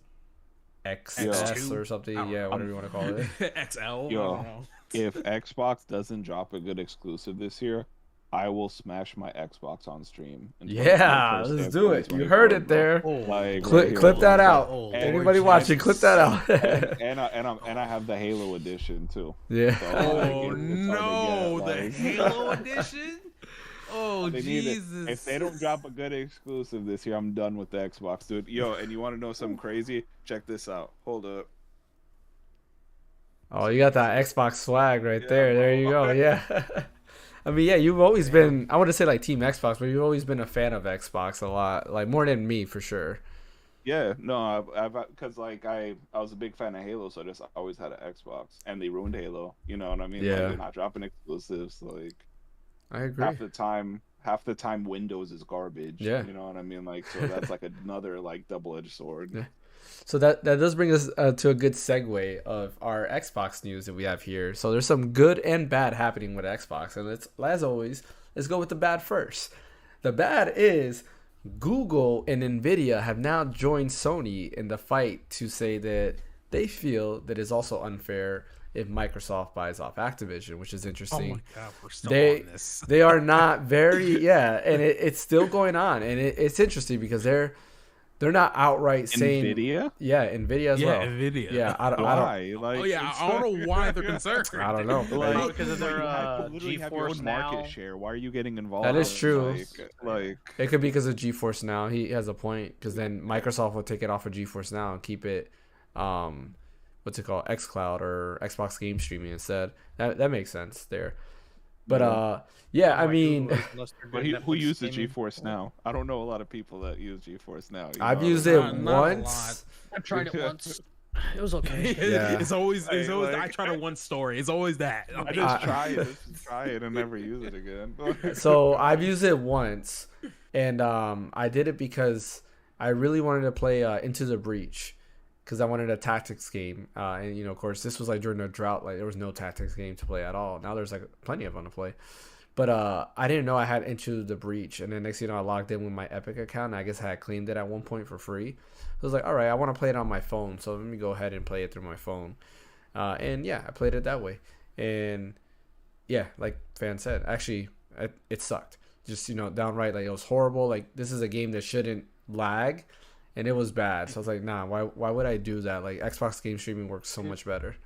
XS X2? or something. I don't Yeah, know. whatever you want to call it. XL. I Yo. don't know. If Xbox doesn't drop a good exclusive this year, I will smash my Xbox on stream. in Yeah, 20- let's do it. You 2024, heard it bro. there. Like, Clip, right here. clip that out. Oh, Anybody Lord watching, clip Jesus. that out. and I have the Halo edition too. Yeah. So, Oh like, it's hard to no, get, the like- Halo edition. Oh They need it. Jesus! If they don't drop a good exclusive this year, I'm done with the Xbox, dude. Yo, and you want to know something crazy? Check this out. Hold up. Oh, you got that Xbox swag right Yeah, there. There you bro. go. Yeah. I mean, yeah, you've always been, I want to say like Team Xbox, but you've always been a fan of Xbox a lot. Like more than me for sure. Yeah, no, I've because like I was a big fan of Halo, so I just always had an Xbox, and they ruined Halo. You know what I mean? Like, Yeah. they're not dropping exclusives. Like I agree. half the time Windows is garbage. Yeah. You know what I mean? Like, so that's like another like double-edged sword. Yeah. So that does bring us to a good segue of our Xbox news that we have here. So there's some good and bad happening with Xbox, and as always, let's go with the bad first. The bad is Google and Nvidia have now joined Sony in the fight to say that they feel that it's also unfair if Microsoft buys off Activision, which is Oh interesting. my God, we're still They- on this. They are not very and it's still going on, and it's interesting because they're not outright saying Nvidia? Nvidia as well. Nvidia. Yeah, I don't Why? Like, Oh yeah, it's I don't know like- why they're concerned. I don't know. Like, Well, because of their, you have to literally have your GeForce own market Now. share. Why are you getting involved? That is true. Like It could be because of GeForce Now. He has a point because then Microsoft will take it off of GeForce Now and keep it, what's it called, XCloud or Xbox Game Streaming instead. That makes sense there. But I mean, But who uses GeForce Now? I don't know a lot of people that use GeForce Now. you I've know? used it Not a once. I tried it once. It was okay. Yeah. It's always Like- I try to one story. It's always that. I just try it and never use it again. So I've used it once, and I did it because I really wanted to play Into the Breach, because I wanted a tactics game, and of course this was like during a drought, like there was no tactics game to play at all. Now there's like plenty of them to play, but I didn't know I had Into the Breach, and then next thing you know I logged in with my Epic account, and I guess I had claimed it at one point for free. So I was like, all right, I want to play it on my phone, so let me go ahead and play it through my phone, and yeah, I played it that way, and yeah, like Fan said, actually it sucked, just downright, like it was horrible. Like this is a game that shouldn't lag. And it was bad. So I was like, nah, why would I do that? Like Xbox game streaming works so much better.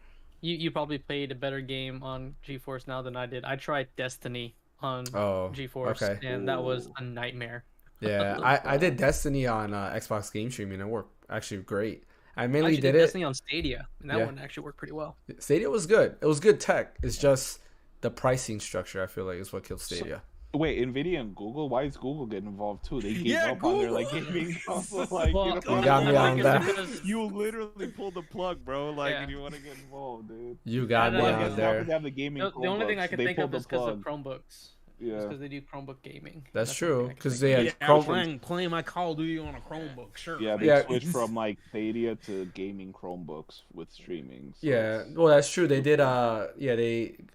You probably played a better game on GeForce Now than I did. I tried Destiny on Oh, GeForce, okay. and that was a nightmare. Yeah, I did Destiny on Xbox game streaming. It worked actually great. I mainly actually did it. Destiny on Stadia, and that Yeah. one actually worked pretty well. Stadia was good. It was good tech. It's just the pricing structure, I feel like, is what killed Stadia. Wait, Nvidia and Google? Why is Google getting involved too? They gave Yeah, up on their Google. like gaming console. Like, Well, you know, You got me I on think that. it's because- You literally pulled the plug, bro. Like, Yeah. and you want to get involved, dude. You got I me know, Like, on it's not there. because they have the gaming. The only thing I Chromebooks. can They think pulled of the is because of plug. Chromebooks. Yeah. Because they do Chromebook gaming. That's the only true thing I can because think they of. had Yeah, Chrome. playing my Call of Duty on a Chromebook. Sure. Yeah, they Yeah. switched from like Stadia to gaming Chromebooks with streaming. So Yeah, it's- well, that's true. They did.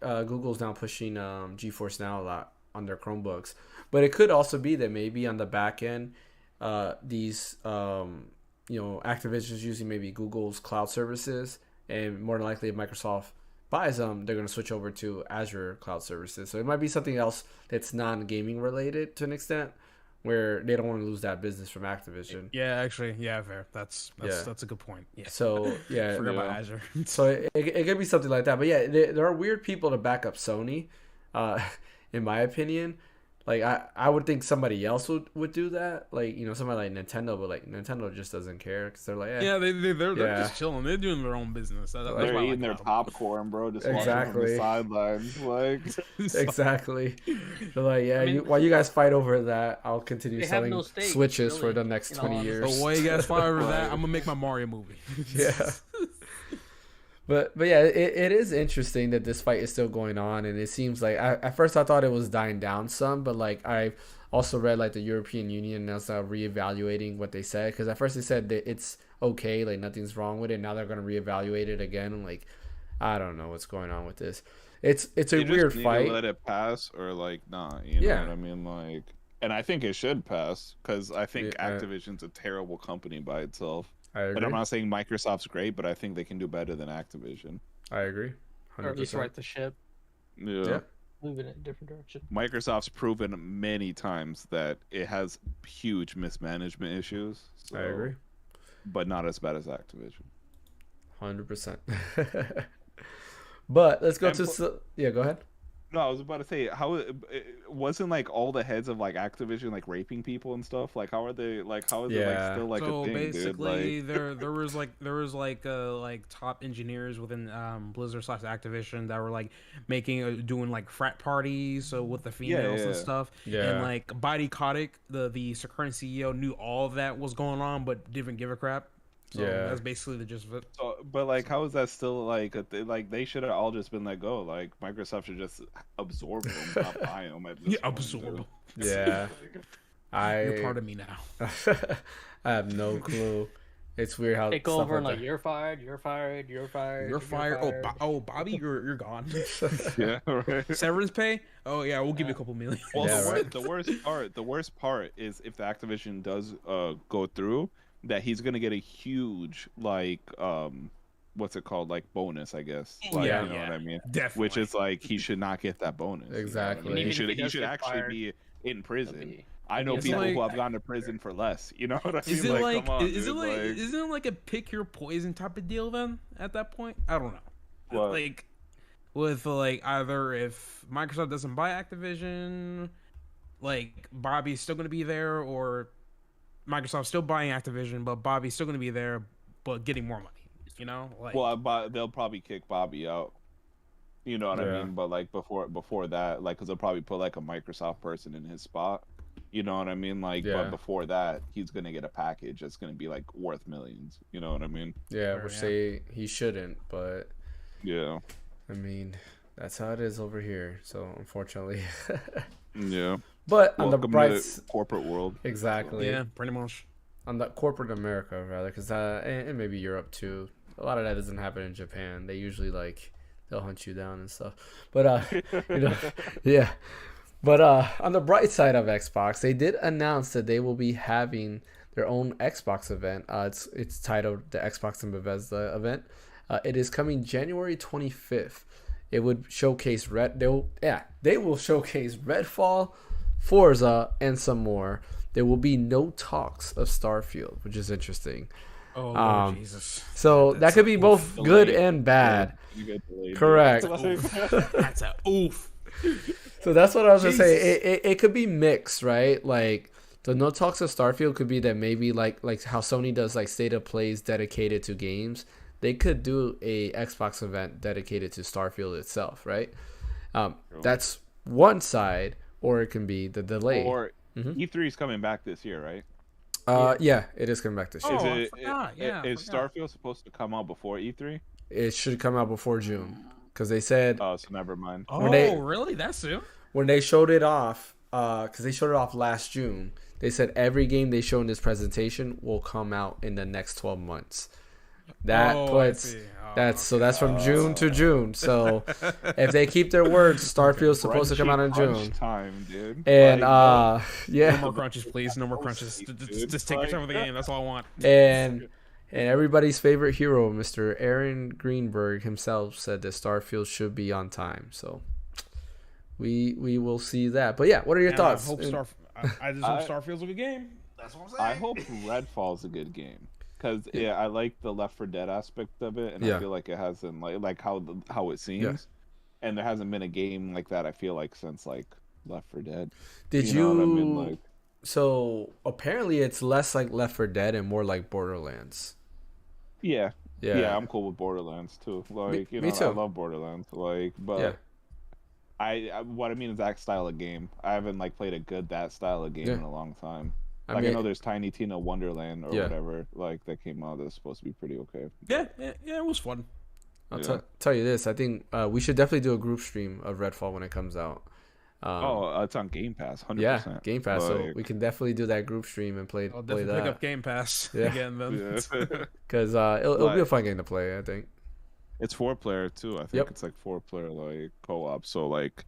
Google's now pushing GeForce Now a lot on their Chromebooks, but it could also be that maybe on the back end, these Activision's using maybe Google's cloud services, and more than likely if Microsoft buys them, they're going to switch over to Azure cloud services. So it might be something else that's non-gaming related to an extent, where they don't want to lose that business from Activision. Yeah, actually, yeah, fair. That's Yeah. that's a good point. Yeah. So yeah, Forgot about Yeah. Azure. so it could be something like that. But yeah, there are weird people to back up Sony. in my opinion. Like I would think somebody else would do that, like somebody like Nintendo, but like Nintendo just doesn't care because they're like, Yeah, they're Yeah. just chilling. They're doing their own business. That's They're what I like eating their about 'em. popcorn, bro. Just watching from Exactly. the sidelines, like. exactly. They're like, yeah, I mean- while you guys fight over that, I'll continue They have selling no stakes, Switches for really, the next in all 20 honesty. years. But why you guys fight over that? Right. I'm gonna make my Mario movie. Yeah. But yeah, it is interesting that this fight is still going on, and it seems like at first I thought it was dying down some, but like I also read like the European Union now reevaluating what they said, because at first they said that it's okay, like nothing's wrong with it. Now they're gonna reevaluate it again, and like I don't know what's going on with this. It's a You just weird need fight. to let it pass or like not. You know Yeah. what I mean? Like, and I think it should pass because I think Yeah, Activision's a terrible company by itself. I agree. And I'm not saying Microsoft's great, but I think they can do better than Activision. I agree. Or at least 100%. right the ship, Yeah. move it in a different direction. Microsoft's proven many times that it has huge mismanagement issues. So, I agree. But not as bad as Activision. 100%. But let's go And to yeah. Go ahead. No, I was about to say how it wasn't like all the heads of like Activision like raping people and stuff. Like how are they like how is it like Yeah. still like So a thing, basically, dude? there was like top engineers within Blizzard / Activision that were like doing like frat parties with the females and yeah. stuff. Yeah. And like Body Kotick, the current CEO, knew all of that was going on, but didn't give a crap. So Yeah. that's basically the gist of it. So, but like, how is that still like? Like they should have all just been let go. Like Microsoft should just absorb them, not buy them. At this Yeah, point, absorb. dude. Yeah. You're part of me now. I have no clue. It's weird how Take stuff over and like like you're fired, you're fired, you're fired, You're fired. Bobby, you're gone. Yeah, right. Severance pay? Oh yeah, we'll give you a couple million. Well, Yeah, right. the worst part is if the Activision does go through, that he's gonna get a huge like what's it called, like bonus, I guess. Like, Yeah, you know yeah. what I mean? Definitely. Which is like he should not get that bonus. you know what I Exactly. mean? And He even if he should does get actually fired, be in prison. be- I know It's people like- who have gone to prison for less. You know what I mean? Is it like, come on, is it dude, like, isn't it like a pick your poison type of deal then? At that point, I don't know. What? Like, with like either if Microsoft doesn't buy Activision, like Bobby's still gonna be there, or Microsoft's still buying Activision, but Bobby's still gonna be there, but getting more money. You know, like Well, they'll probably kick Bobby out. You know what Yeah. I mean? But like before that, like, because they'll probably put like a Microsoft person in his spot. You know what I mean? Like, Yeah. but before that, he's gonna get a package that's gonna be like worth millions. You know what I mean? yeah, Sure, which yeah. he shouldn't, but Yeah. I mean that's how it is over here. So unfortunately, Yeah. but on the Welcome bright to corporate world. exactly yeah, pretty much. on the corporate America rather, because and maybe Europe too. A lot of that doesn't happen in Japan. They usually like they'll hunt you down and stuff. But yeah. But on the bright side of Xbox, they did announce that they will be having their own Xbox event. It's titled the Xbox and Bethesda event. It is coming January 25th. It would showcase they will showcase Redfall, Forza, and some more. There will be no talks of Starfield, which is interesting. Oh Um, Jesus. So that could be both good and bad. You get delayed. Correct. That's a oof. So that's what I was gonna say. It could be mixed, right? Like the no talks of Starfield could be that maybe like how Sony does like state of plays dedicated to games. They could do a Xbox event dedicated to Starfield itself, right? That's one side, or it can be the delay. Or Mhm. E3 is coming back this year, right? Yeah, it is coming back this year. Oh, I is forgot. Yeah, I is forgot. Starfield supposed to come out before E3? It should come out before June because they said Oh, so never mind. Oh, they- really? That soon? when they showed it off, because they showed it off last June, they said every game they show in this presentation will come out in the next 12 months. That Oh, I puts see. Oh, that's from June to June. So if they keep their words, Starfield's supposed to come out in Crunchy June. time, dude. And Like, No yeah, more crunches, please. No more crunches. Just take your time with the game. That's all I want. and everybody's favorite hero, Mr. Aaron Greenberg himself, said that Starfield should be on time. So we will see that. But yeah, what are your And thoughts? I hope I just hope Starfield's a good game. That's what I'm saying. I hope Redfall's a good game because I like the Left 4 Dead aspect of it, and Yeah. I feel like it hasn't like how it seems, Yeah. and there hasn't been a game like that. I feel like since like Left 4 Dead. Did You know what I mean? you? Like, So apparently, it's less like Left 4 Dead and more like Borderlands. yeah, Yeah, I'm cool with Borderlands too. Like, me I too. love Borderlands. Like, Yeah, but what I mean is that style of game. I haven't like played a good that style of game yeah. in a long time. I Like, I know mean, there's Tiny Tina Wonderland or yeah. whatever, like that came out that's supposed to be pretty okay. Yeah, yeah, it was fun. I'll Yeah. tell you this. I think we should definitely do a group stream of Redfall when it comes out. It's on Game Pass, 100%. Yeah, Game Pass. So Like, we can definitely do that group stream and play I'll play definitely pick that up Game Pass Yeah. again then. yeah. because it'll be a Like, fun game to play. I think. it's 4-player too. I think Yep. it's like 4-player like co-op. So like,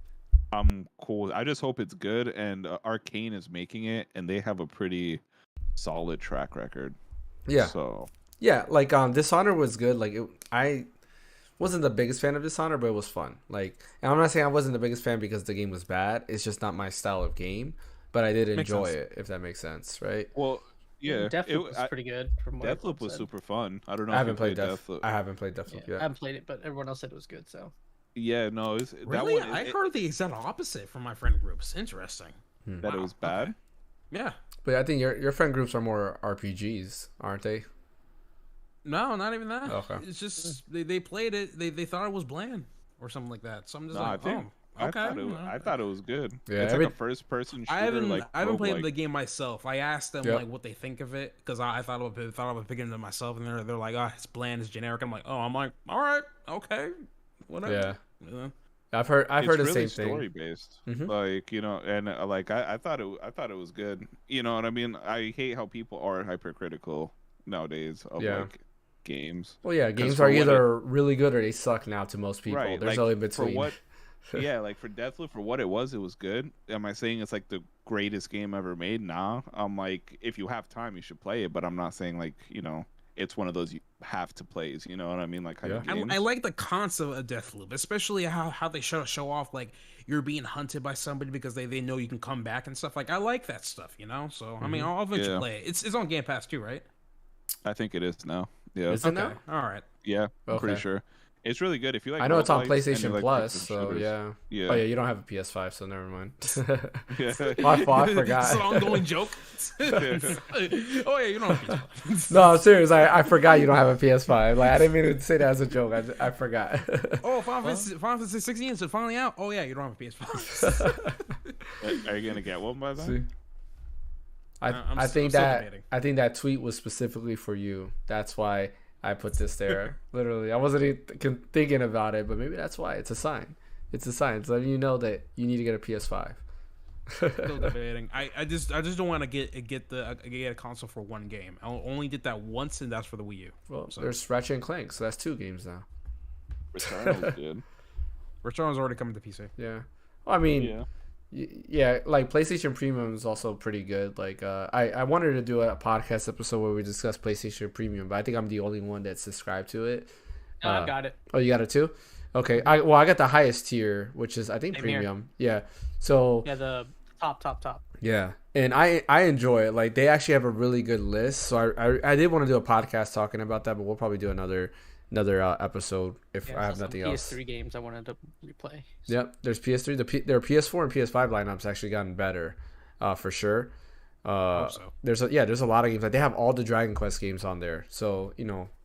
I'm cool. I just hope it's good. And Arcane is making it, and they have a pretty solid track record. Yeah, So yeah. Like Dishonored was good. Like I wasn't the biggest fan of Dishonored, but it was fun. Like, and I'm not saying I wasn't the biggest fan because the game was bad. It's just not my style of game. But I did Makes enjoy sense. it, if that makes sense, right? well, yeah. Deathloop was pretty good. From what Deathloop everyone was said. super fun. I don't know. I if haven't you played Deathloop. I haven't played Deathloop Yeah, I yet. haven't played it, but everyone else said it was good. So Yeah, no, that Really? one. I heard the exact opposite from my friend groups. Interesting. that it Wow, was bad. okay. Yeah. But I think your friend groups are more RPGs, aren't they? No, not even that. Okay. It's just they played it. They thought it was bland or something like that. So I'm just No, like, oh, okay. I thought it was good. Yeah, it's like a first-person shooter. I haven't played roguelike. the game myself. I asked them Yep. like what they think of it because I thought about picking it up myself, and they're like, oh, it's bland, it's generic. I'm like, oh, I'm like, all right, okay, whatever. Yeah. Yeah. I've heard It's the really same thing. story-based. Mhm. Like, and like I thought it was good. You know what I mean? I hate how people are hypercritical nowadays of Yeah. like games. Well, yeah, 'Cause games for are what either really good or they suck now to most people. Right, There's like, no in for between. what yeah, like for Deathloop, for what it was good. Am I saying it's like the greatest game ever made? Nah. I'm like, if you have time, you should play it. But I'm not saying like, it's one of those you have to plays. You know what I mean? Like kind of Yeah. games. I like the concept of Deathloop, especially how they show off like you're being hunted by somebody because they know you can come back and stuff. Like I like that stuff, So I mean, I'll eventually Yeah. play it. It's on Game Pass too, right? I think it is now. Yeah. Is it now? All right. Yeah. I'm pretty Okay. sure. It's really good if you like. I know it's on roguelikes and you PlayStation like Plus, first-person so shooters. yeah. Yeah. Oh yeah, you don't have a PS5, so never mind. Yeah. My fault, I forgot. It's an ongoing joke. Oh yeah, you don't have PS5. No, I'm serious. I forgot you don't have a PS5. Like I didn't mean to say that as a joke. I forgot. Oh, Final Fantasy 16 is finally out. Oh yeah, you don't have a PS5. Are you gonna get one by then? See? I'm I think still that debating. I think that tweet was specifically for you. That's why I put this there. Literally, I wasn't even thinking about it, but maybe that's why. It's a sign. It's a sign. It's letting you know that you need to get a PS5. Still debating. I just don't want to get a console for one game. I only did that once, and that's for the Wii U. Well, So- there's Ratchet and Clank, so that's 2 games now. Returnal's good. Returnal's already coming to PC. Yeah. Well, I mean, Yeah. yeah, like PlayStation Premium is also pretty good. Like, I wanted to do a podcast episode where we discuss PlayStation Premium, but I think I'm the only one that's subscribed to it. no, I got it. Oh, you got it too? Okay. I got the highest tier, which is I think Same here. premium. Yeah. So Yeah, the top. yeah, and I enjoy it. Like they actually have a really good list. So I did want to do a podcast talking about that, but we'll probably do another episode if Yeah, I have so some nothing else. PS3 games I wanted to replay. Yep. There's PS3. Their PS4 and PS5 lineups actually gotten better, for sure. Hope so. There's a lot of games. Like they have all the Dragon Quest games on there. So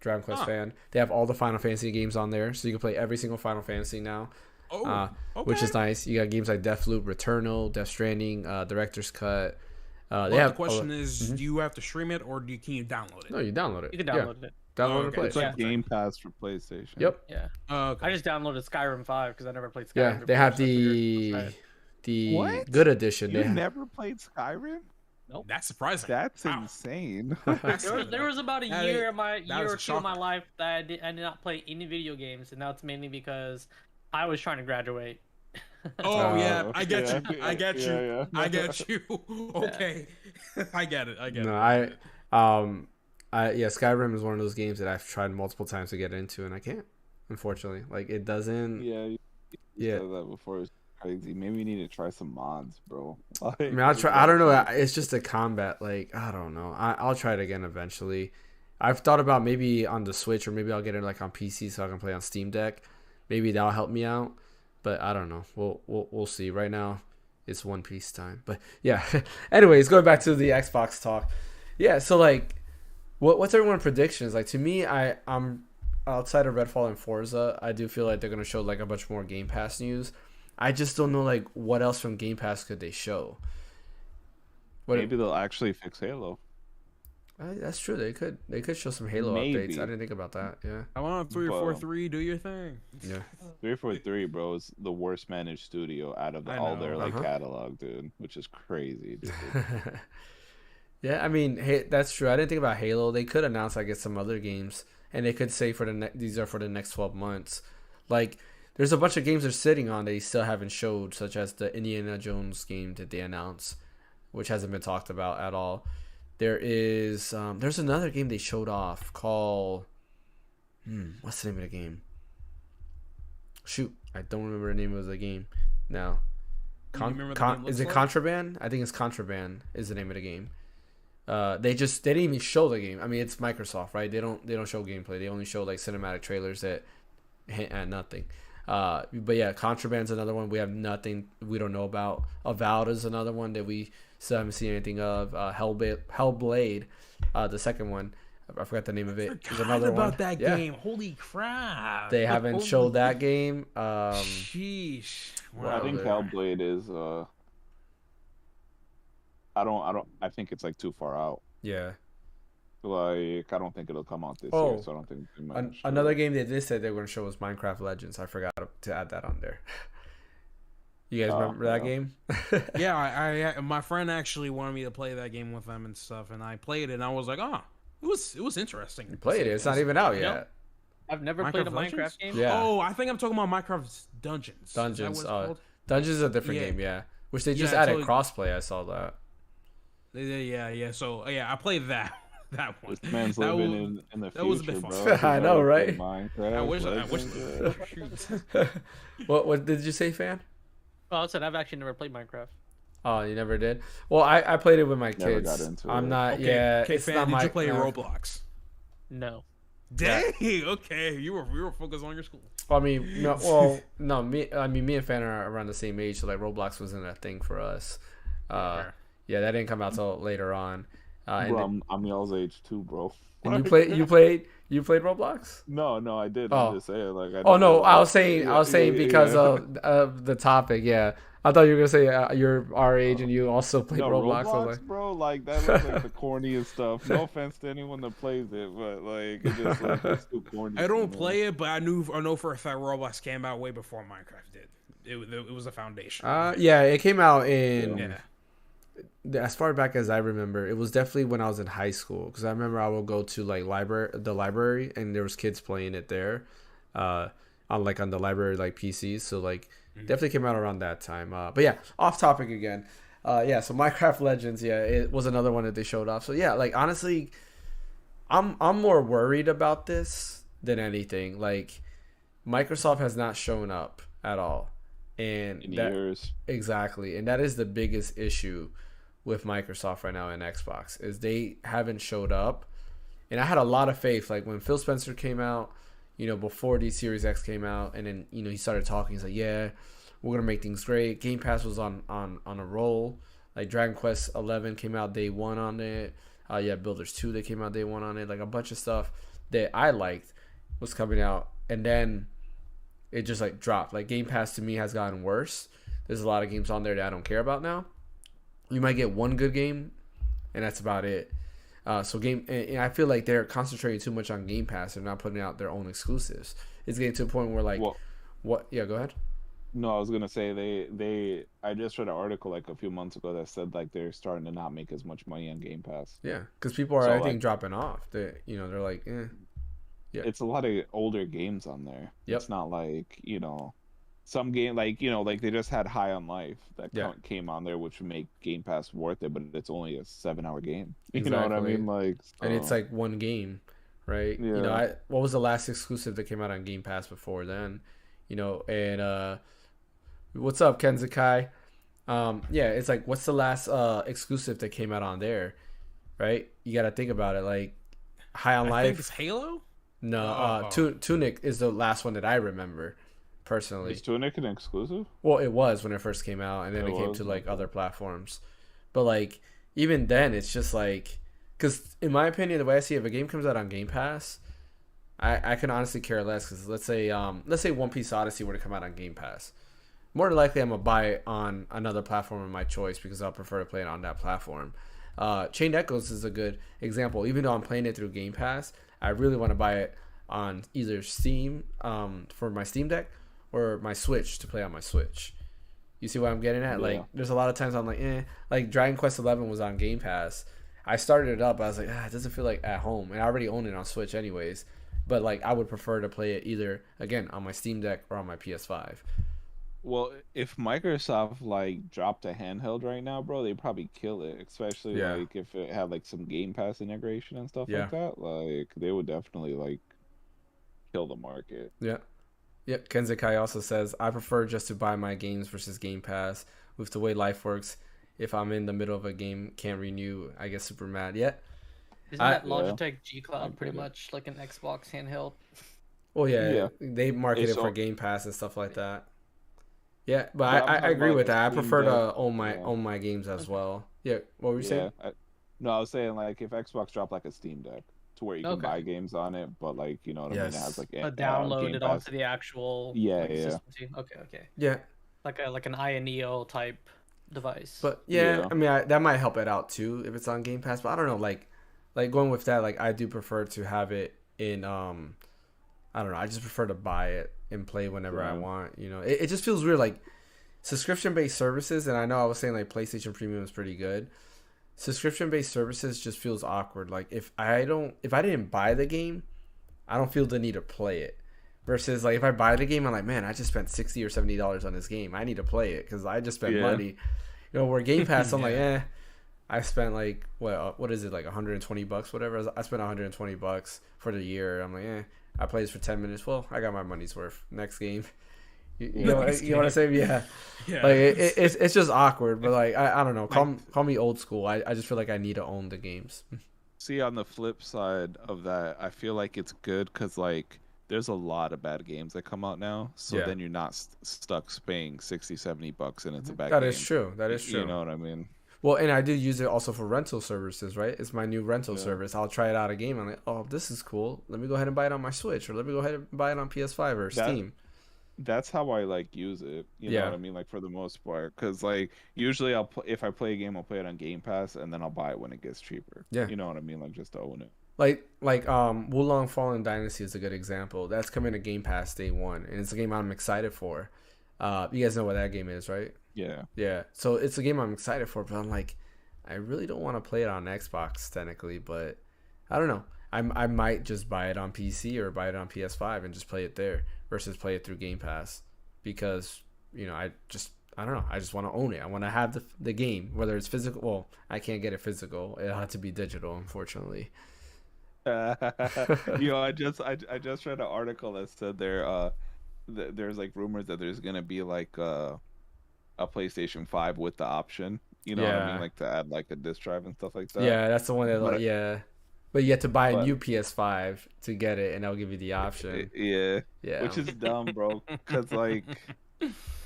Dragon Quest fan. They have all the Final Fantasy games on there, so you can play every single Final Fantasy now. Oh, Which okay. is nice. You got games like Deathloop, Returnal, Death Stranding, Director's Cut. Well, They have the question is, do you have to stream it or can you download it? no, you download it. You can Yeah, download it. download Oh, and play It's it. like Game Pass for PlayStation. Yep. Yeah. Oh, okay. I just downloaded Skyrim 5 because I never played Skyrim. Yeah, they have before, so I figured let's try the What? good edition. You They have, never played Skyrim? That's surprising. That's Wow. insane. it. There was about a That year is- that year was or a two of my shocker. life that I did not play any video games, and now it's mainly because I was trying to graduate. Oh yeah, Oh, I get yeah, you. I get you. yeah. I get you. Okay, I get it. I get no, it. yeah, Skyrim is one of those games that I've tried multiple times to get into, and I can't. Unfortunately, like it doesn't. Yeah, you Yeah. said that before. It's crazy. Maybe we need to try some mods, bro. I mean, I'll try. I don't know. It's just a combat. Like I don't know. I'll try it again eventually. I've thought about maybe on the Switch, or maybe I'll get it like on PC so I can play on Steam Deck. Maybe that'll help me out. But I don't know. We'll see. Right now, it's One Piece time. But yeah. Anyways, going back to the Xbox talk. Yeah, so like, what's everyone's predictions? Like, to me, I'm outside of Redfall and Forza, I do feel like they're gonna show like a bunch more Game Pass news. I just don't know like what else from Game Pass could they show. Maybe they'll actually fix Halo. That's true. They could show some Halo Maybe. updates. I didn't think about that. Yeah. Come on, 343, do your thing. Yeah. 343, bro, is the worst managed studio out of I all know. their like catalog, dude, which is crazy, dude. Yeah, I mean, hey, that's true. I didn't think about Halo. They could announce, I guess, some other games, and they could say for these are for the next 12 months. Like, there's a bunch of games they're sitting on they still haven't showed, such as the Indiana Jones game that they announced, which hasn't been talked about at all. There's another game they showed off called what's the name of the game? Shoot, I don't remember the name of the game now. Is it Contraband? I think it's Contraband is the name of the game. They didn't even show the game. I mean, it's Microsoft, right? They don't show gameplay. They only show like cinematic trailers that hint at nothing. But yeah, Contraband's another one we have nothing we don't know about. Avowed is another one that we still haven't seen anything of. Hellblade, the second one, I forgot the name of it. There's another about one. that Yeah. game. Holy crap! They haven't showed that game. Sheesh. Well, I think Hellblade is I think it's like too far out. Yeah. Like, I don't think it'll come out this year, so I don't think they might show Another it. game they did say they were going to show was Minecraft Legends. I forgot to add that on there. You guys remember that game? Yeah, I my friend actually wanted me to play that game with them and stuff, and I played it, and I was like, it was interesting. You played it. It's not even out You yet. know, I've never played a Minecraft game. Yeah. Oh, I think I'm talking about Minecraft Dungeons. Is that Dungeons. what it's called? Dungeons is a different Yeah. game, yeah. Which they just Yeah, added totally. crossplay. I saw that. Yeah. So I played that one. This man's That living was- in the that was a future, bit bro. fun. I know, right? Minecraft, I wish. Legends, Shoot. What did you say, Fan? Well, I said I've actually never played Minecraft. Oh, you never did? Well, I played it with my Never kids. got into I'm it. not. Okay, Yeah. okay, It's fan, not did my. you play Roblox? No. Dang. Okay, you were focused on your school. I mean, no. Well, no. Me and Fan are around the same age, so like Roblox wasn't a thing for us. Yeah, that didn't come out till later on. Bro, I'm y'all's age too, bro. And you played Roblox? No, I did. Oh. I'm just saying, like. Oh no, I was saying Yeah, because yeah. of the topic. Yeah, I thought you were gonna say you're our age and you also played No, Roblox. I was Roblox, like, bro, like that looks like the corniest stuff. No offense to anyone that plays it, but like it just like it's too corny. I to don't me. play it, but I know for a fact Roblox came out way before Minecraft did. It was a foundation. yeah, it came out in Yeah. as far back as I remember. It was definitely when I was in high school because I remember I would go to like the library and there was kids playing it there, on the library like PCs. So like definitely came out around that time. But yeah, off topic again. Yeah, so Minecraft Legends, yeah, it was another one that they showed off. So yeah, like honestly, I'm more worried about this than anything. Like Microsoft has not shown up at all, and In years. exactly, and that is the biggest issue with Microsoft right now and Xbox is they haven't showed up. And I had a lot of faith, like when Phil Spencer came out, before the Series X came out, and then he started talking. He's like, yeah, we're gonna make things great. Game Pass was on a roll. Like Dragon Quest 11 came out day one on it. Builders 2 that came out day one on it. Like a bunch of stuff that I liked was coming out, and then it just like dropped. Like Game Pass to me has gotten worse. There's a lot of games on there that I don't care about now. You might get one good game, and that's about it. And I feel like they're concentrating too much on Game Pass. They're not putting out their own exclusives. It's getting to a point where like, Well, what? Yeah, go ahead. No, I was gonna say they. I just read an article like a few months ago that said like they're starting to not make as much money on Game Pass. Yeah, because people are, So, I think, like- dropping off. They're like, eh. Yeah. It's a lot of older games on there. Yep. It's not like some game like they just had High on Life that Yeah. came on there, which would make Game Pass worth it, but it's only a 7-hour game. You know what I Exactly. mean? Like, And it's so- like one game, right? Yeah. What was the last exclusive that came out on Game Pass before then? And what's up, Kenzakai? Yeah, it's like, what's the last exclusive that came out on there, right? You got to think about it. Like High on I think Life. it's Halo. No, Tunic is the last one that I remember personally. Is Tunic an exclusive? Well, it was when it first came out, and then it came was? to like Okay. other platforms. But like even then, it's just like, because in my opinion, the way I see it, if a game comes out on Game Pass, I can honestly care less. Because let's say One Piece Odyssey were to come out on Game Pass, more than likely I'm gonna buy it on another platform of my choice because I'll prefer to play it on that platform. Chained Echoes is a good example. Even though I'm playing it through Game Pass, I really want to buy it on either Steam for my Steam Deck or my Switch to play on my Switch. You see what I'm getting at? Yeah. Like, there's a lot of times I'm like, like Dragon Quest 11 was on Game Pass. I started it up. I was like, it doesn't feel like at home, and I already own it on Switch anyways. But like, I would prefer to play it either again on my Steam Deck or on my PS5. Well, if Microsoft like dropped a handheld right now, bro, they'd probably kill it. Especially Yeah. like if it had like some Game Pass integration and stuff Yeah. like that. Like they would definitely like kill the market. Yeah. Yep. Kenzekai also says, I prefer just to buy my games versus Game Pass. With the way life works, if I'm in the middle of a game, can't renew, I get super mad. Yeah. Isn't I- that Yeah. Logitech G I Cloud pretty get it. much like an Xbox handheld? Well, yeah. Yeah. They market It's it for all- Game Pass and stuff like that. Yeah, but But I'm I talking agree about with the that. I Steam prefer to Deck, own yeah. my games as well. Yeah. What were you saying? No, I was saying like if Xbox dropped like a Steam Deck to where you can Okay. buy games on it, but like you know what I mean, it Yes. has like Download Game it Pass. onto the actual Yeah, like, yeah. system too. Okay. Yeah. Like an INEO type device. But yeah, Yeah. I mean, that might help it out too if it's on Game Pass. But I don't know, like going with that, like I do prefer to have it in I don't know. I just prefer to buy it and play whenever I Yeah. want. You know, it just feels weird, like subscription based services. And I know I was saying like PlayStation Premium is pretty good. Subscription based services just feels awkward. Like if I didn't buy the game, I don't feel the need to play it. Versus like if I buy the game, I'm like, man, I just spent $60 or $70 on this game. I need to play it because I just spent Yeah. money. You know, where Game Pass, I'm like, Yeah. I spent like what is it, like $120, whatever. I spent $120 for the year. I'm like, I played this for 10 minutes. Well, I got my money's worth. Next game. You know, Next you know what I'm saying? Yeah. Yeah. Like it's just awkward, but like I don't know. Call me old school. I just feel like I need to own the games. See, on the flip side of that, I feel like it's good because like there's a lot of bad games that come out now, so Yeah. then you're not stuck paying $60-$70 and it's a bad That game. is true. That is true. You know what I mean? Well, and I do use it also for rental services, right? It's my new rental Yeah. service. I'll try it out a game. I'm like, oh, this is cool. Let me go ahead and buy it on my Switch, or let me go ahead and buy it on PS5 or That- Steam. That's how I like use it. You know Yeah. what I mean? Like for the most part, because like usually if I play a game, I'll play it on Game Pass and then I'll buy it when it gets cheaper. Yeah. You know what I mean? Like just to own it. Like Wulong Fallen Dynasty is a good example. That's coming to Game Pass day one, and it's a game I'm excited for. You guys know what that game is, right? Yeah. Yeah. So it's a game I'm excited for, but I'm like, I really don't want to play it on Xbox technically, but I don't know. I might just buy it on PC or buy it on PS5 and just play it there versus play it through Game Pass because, you know, I don't know. I just want to own it. I want to have the game, whether it's physical. Well, I can't get it physical. It'll have to be digital, unfortunately. I just read an article that said there's like rumors that there's gonna be like a PlayStation 5 with the option. You know what I Yeah. mean? Like to add like a disc drive and stuff like that. Yeah, that's the one that, But- yeah. But you have to buy a but- new PS5 to get it, and they'll give you the option. Yeah. Yeah. Which is dumb, bro. Because like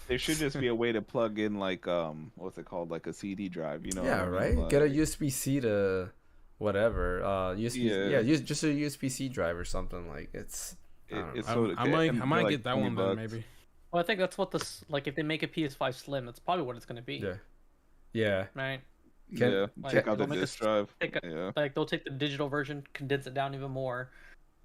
there should just be a way to plug in like what's it called, like a CD drive. You know? Yeah, what I mean? right. Get a Like, USB-C to whatever. USB. Yeah. Use just a USB-C drive or something. Like it's. I don't know. it's I, so- I might and I might they're, get that like, one then 20 bucks. maybe. Well, I think that's what this like if they make a PS5 Slim, that's probably what it's gonna be. Yeah. Yeah. Right. Can- Yeah. like, Check out the they'll make a disc drive. take a- Yeah. Like they'll take the digital version, condense it down even more,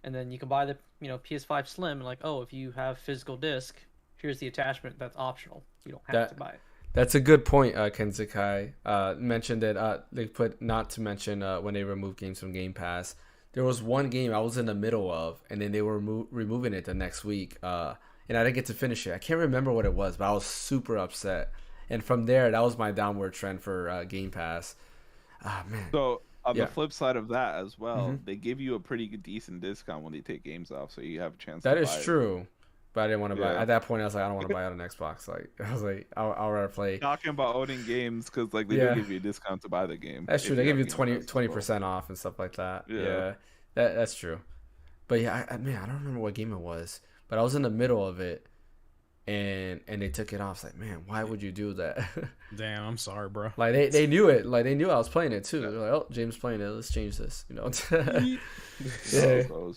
and then you can buy the PS5 Slim and like, oh, if you have physical disc, here's the attachment that's optional. You don't have That- to buy it. That's a good point, Kenzekai. Mentioned that they put not to mention when they removed games from Game Pass. There was one game I was in the middle of, and then they were removing it the next week, and I didn't get to finish it. I can't remember what it was, but I was super upset. And from there, that was my downward trend for Game Pass. Ah, man. So on Yeah. the flip side of that as well, Mhm. they give you a pretty decent discount when they take games off, so you have a chance. That to is buy it. true. But I didn't want to buy. Yeah. At that point, I was like, I don't want to buy it on Xbox. Like, I was like, I'll rather play. Talking about owning games because like they Yeah. do give you a discount to buy the game. That's true. if They give you have Game Pass as well. 20% off and stuff like that. Yeah. Yeah, that's true. But yeah, man, I don't remember what game it was, but I was in the middle of it, and they took it off. It's like, man, why would you do that? Damn, I'm sorry, bro. Like they knew it. Like they knew I was playing it too. They're like, oh, James playing it. Let's change this. You know. Yeah. Bro.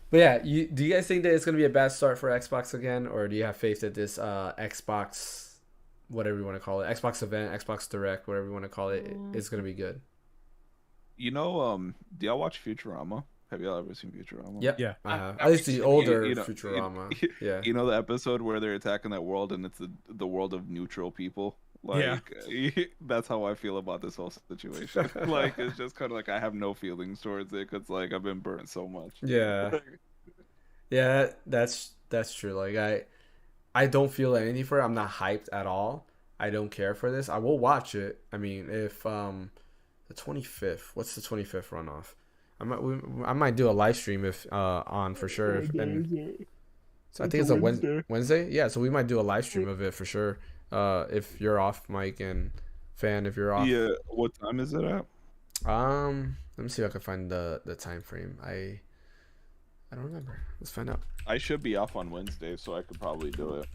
But yeah, do you guys think that it's gonna be a bad start for Xbox again, or do you have faith that this Xbox, whatever you want to call it, Xbox event, Xbox Direct, whatever you want to call it, is gonna be good? You know, do y'all watch Futurama? Have y'all ever seen Futurama? Yep. Yeah. I have. At least the older You know, Futurama. Yeah. You know the episode where they're attacking that world and it's the world of neutral people? Like, that's how I feel about this whole situation. Like, it's just kind of like I have no feelings towards it because, like, I've been burnt so much. Yeah. Yeah, that's true. Like I don't feel anything for it. I'm not hyped at all. I don't care for this. I will watch it. I mean, if the 25th, what's the 25th runoff? I might do a live stream if on for sure. So I think it's a Wednesday. Yeah, so we might do a live stream of it for sure. If you're off, Mike, and Fan, if you're off. Yeah, what time is it at? Let me see if I can find the time frame. I don't remember. Let's find out. I should be off on Wednesday, so I could probably do it.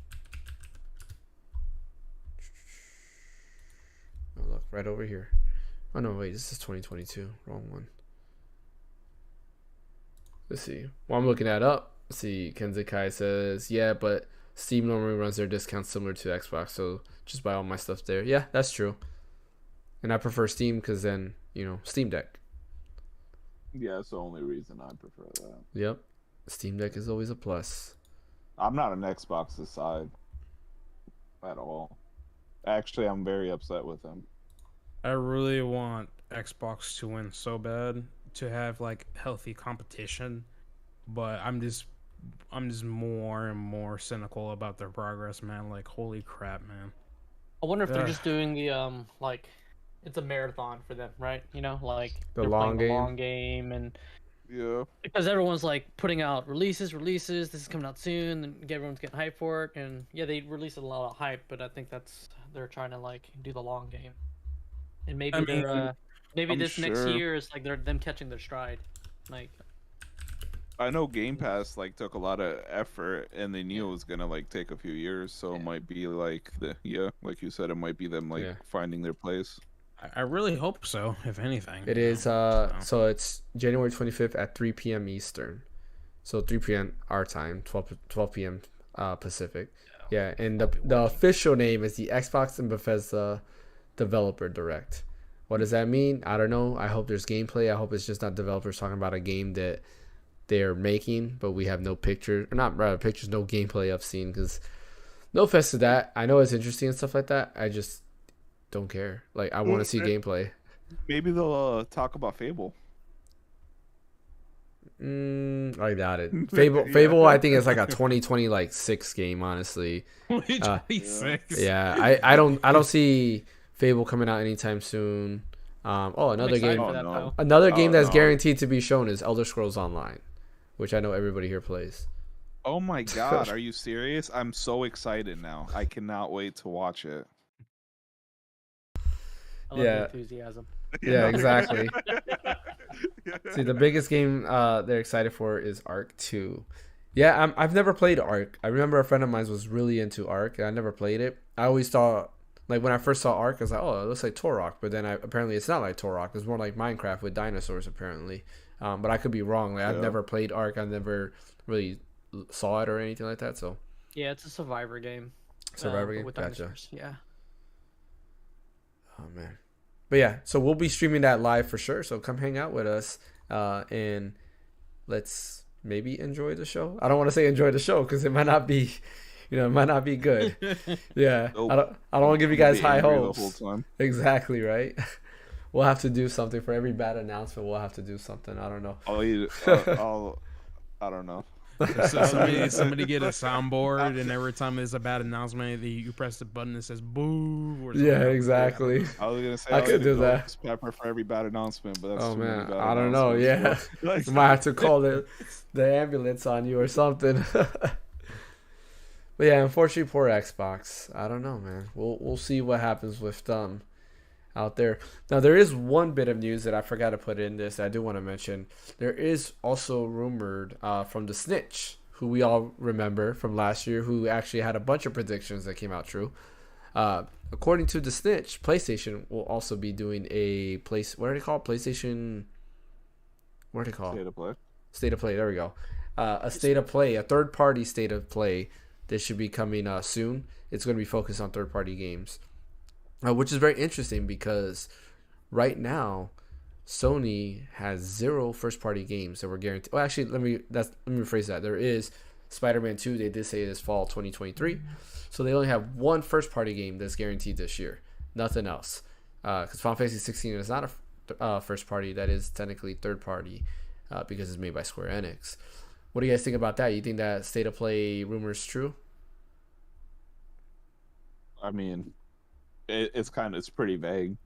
Oh, look, right over here. Oh no, wait, this is 2022. Wrong one. Let's see. Well, I'm looking that up. Let's see, Kenzekai says, yeah, but Steam normally runs their discounts similar to Xbox, so just buy all my stuff there. Yeah, that's true. And I prefer Steam because then, Steam Deck. Yeah, that's the only reason I prefer that. Yep. Steam Deck is always a plus. I'm not an Xbox side at all. Actually, I'm very upset with him. I really want Xbox to win so bad, to have like healthy competition, but I'm just more and more cynical about their progress, man. Like, holy crap, man. I wonder if they're just doing the it's a marathon for them, right? Like The they're long playing game. the long game, and Yeah. because everyone's like putting out releases. This is coming out soon, and everyone's getting hyped for it. And yeah, they release a lot of hype, but I think they're trying to like do the long game, and maybe maybe I'm this next sure. year is like they're them catching their stride, like. I know Game Pass like took a lot of effort, and they knew it was gonna like take a few years, so it might be like like you said, it might be them like finding their place. I really hope so, if anything. It is, so it's January 25th at 3 p.m. Eastern. So 3 p.m. our time, 12 p.m. Pacific. Yeah, and the official name is the Xbox and Bethesda Developer Direct. What does that mean? I don't know. I hope there's gameplay. I hope it's just not developers talking about a game that they're making, but we have no pictures, or not rather pictures, no gameplay I've seen, because no offense to that. I know it's interesting and stuff like that. I just don't care. Like, I want to see gameplay. Maybe they'll talk about Fable. I doubt it. Fable, I think is like a 2026 game, honestly. 2026. Yeah, I don't see Fable coming out anytime soon. Another game. For that, though. Another game that's guaranteed to be shown is Elder Scrolls Online, which I know everybody here plays. Oh my god, are you serious? I'm so excited now. I cannot wait to watch it. I love the enthusiasm. Yeah, exactly. See, the biggest game they're excited for is Ark 2. Yeah, I've never played Ark. I remember a friend of mine was really into Ark, and I never played it. I always thought, like, when I first saw Ark, I was like, oh, it looks like Turok. But then apparently it's not like Turok. It's more like Minecraft with dinosaurs, apparently. But I could be wrong. Like, I've never played Ark. I never really saw it or anything like that. So Yeah, it's a survivor game. Survivor game? With Gotcha. dinosaurs. Yeah. Oh man, but yeah, so we'll be streaming that live for sure. So come hang out with us, and let's maybe enjoy the show. I don't want to say enjoy the show because it might not be, it might not be good. Yeah, Nope. I don't want to give you guys high angry hopes. the whole time. Exactly right. We'll have to do something for every bad announcement. We'll have to do something. I don't know. I don't know. So somebody get a soundboard, and every time there's a bad announcement, you press the button that says "boo." Or something. Yeah, exactly. I was gonna say I could do that. Ghost Pepper for every bad announcement, but that's Oh too many man, bad I don't know. Yeah, announcements. you might have to call the ambulance on you or something. But yeah, unfortunately, poor Xbox. I don't know, man. We'll see what happens with them out there. Now, there is one bit of news that I forgot to put in this that I do want to mention. There is also rumored from the Snitch, who we all remember from last year, who actually had a bunch of predictions that came out true. According to the Snitch, PlayStation will also be doing a what are they called? PlayStation. What are they called? State of play. State of play. There we go. A state of play, a third-party state of play. This should be coming soon. It's going to be focused on third-party games, which is very interesting because right now Sony has 0 first-party games that were guaranteed. Well, actually, let me rephrase that. There is Spider-Man 2. They did say it is fall 2023, so they only have 1 first-party game that's guaranteed this year. Nothing else, because Final Fantasy XVI is not a first-party. That is technically third-party because it's made by Square Enix. What do you guys think about that? You think that state of play rumor is true? I mean, it's pretty vague.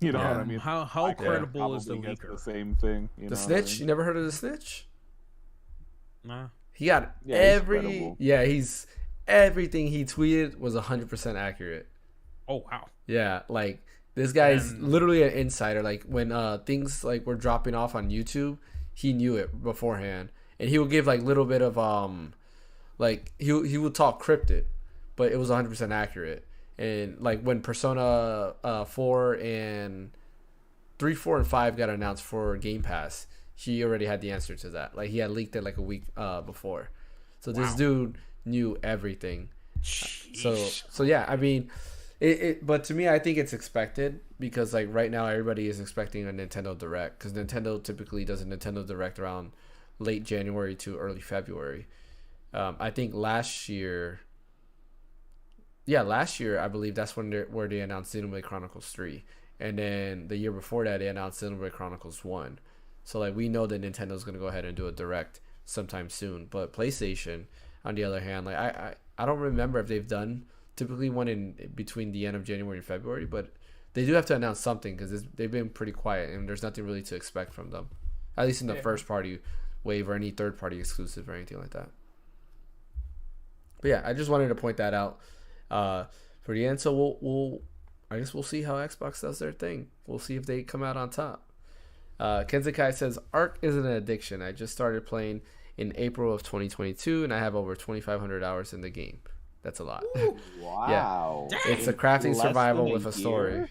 You know what I mean? How credible is the Probably gets leaker? the same thing. The Snitch? You never heard of the Snitch? Nah. He got He's credible. he's everything he tweeted was 100% accurate. Oh wow. Yeah, like this guy's literally an insider. Like when things like were dropping off on YouTube, he knew it beforehand, and he would give like little bit of like he would talk cryptid, but it was 100% accurate. And like when Persona 4 and 3, 4, and 5 got announced for Game Pass, he already had the answer to that. Like he had leaked it like a week before. So this dude knew everything. So yeah, I mean, but to me, I think it's expected because like right now everybody is expecting a Nintendo Direct because Nintendo typically does a Nintendo Direct around late January to early February. I think last year I believe that's where they announced Xenoblade Chronicles 3, and then the year before that they announced Xenoblade Chronicles 1. So like we know that Nintendo's gonna go ahead and do a Direct sometime soon. But PlayStation, on the other hand, like I don't remember if they've done typically one in between the end of January and February, but they do have to announce something because they've been pretty quiet and there's nothing really to expect from them, at least in the first party wave or any third party exclusive or anything like that. But yeah, I just wanted to point that out for the end. So I guess we'll see how Xbox does their thing. We'll see if they come out on top. Kenzekai says Ark isn't an addiction. I just started playing in April of 2022 and I have over 2,500 hours in the game. That's a lot. Wow. Yeah. It's a crafting Less survival than a with a story. year?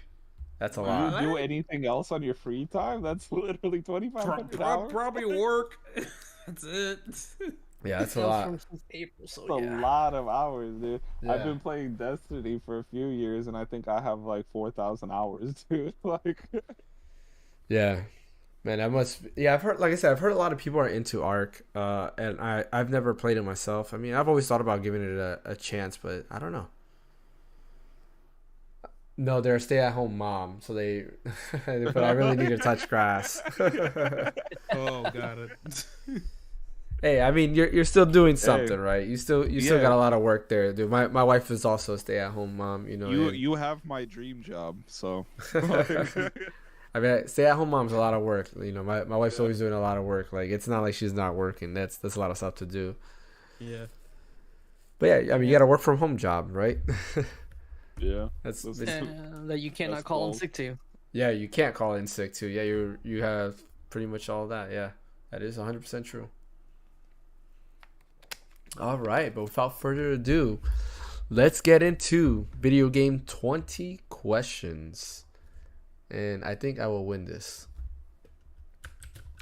That's a Do lot. you do anything else on your free time? That's literally 2,500 hours. Probably work. That's it. Yeah, that's a That was lot. from since April, so That's yeah. a lot of hours, dude. I've Yeah. been playing Destiny for a few years, and I think I have like 4,000 hours, dude. Like, Yeah. Man, that must. Yeah, I've heard. Like I said, I've heard a lot of people are into Ark, and I've never played it myself. I mean, I've always thought about giving it a chance, but I don't know. No, they're a stay-at-home mom, so they. But I really need to touch grass. Oh, got it. Hey, I mean, you're still doing something, right? You still Yeah. got a lot of work there, dude. My wife is also a stay-at-home mom. You know. and- you have my dream job, so. I mean, stay-at-home mom's a lot of work. You know, my wife's always doing a lot of work. Like, it's not like she's not working. That's a lot of stuff to do. Yeah. But yeah, I mean, you got a work from home job, right? Yeah. That's That you cannot That's call in cool. sick to. yeah. You can't call in sick too. Yeah, you have pretty much all that. Yeah, that is 100% true. All right, but without further ado, let's get into video game 20 questions. And I think I will win this.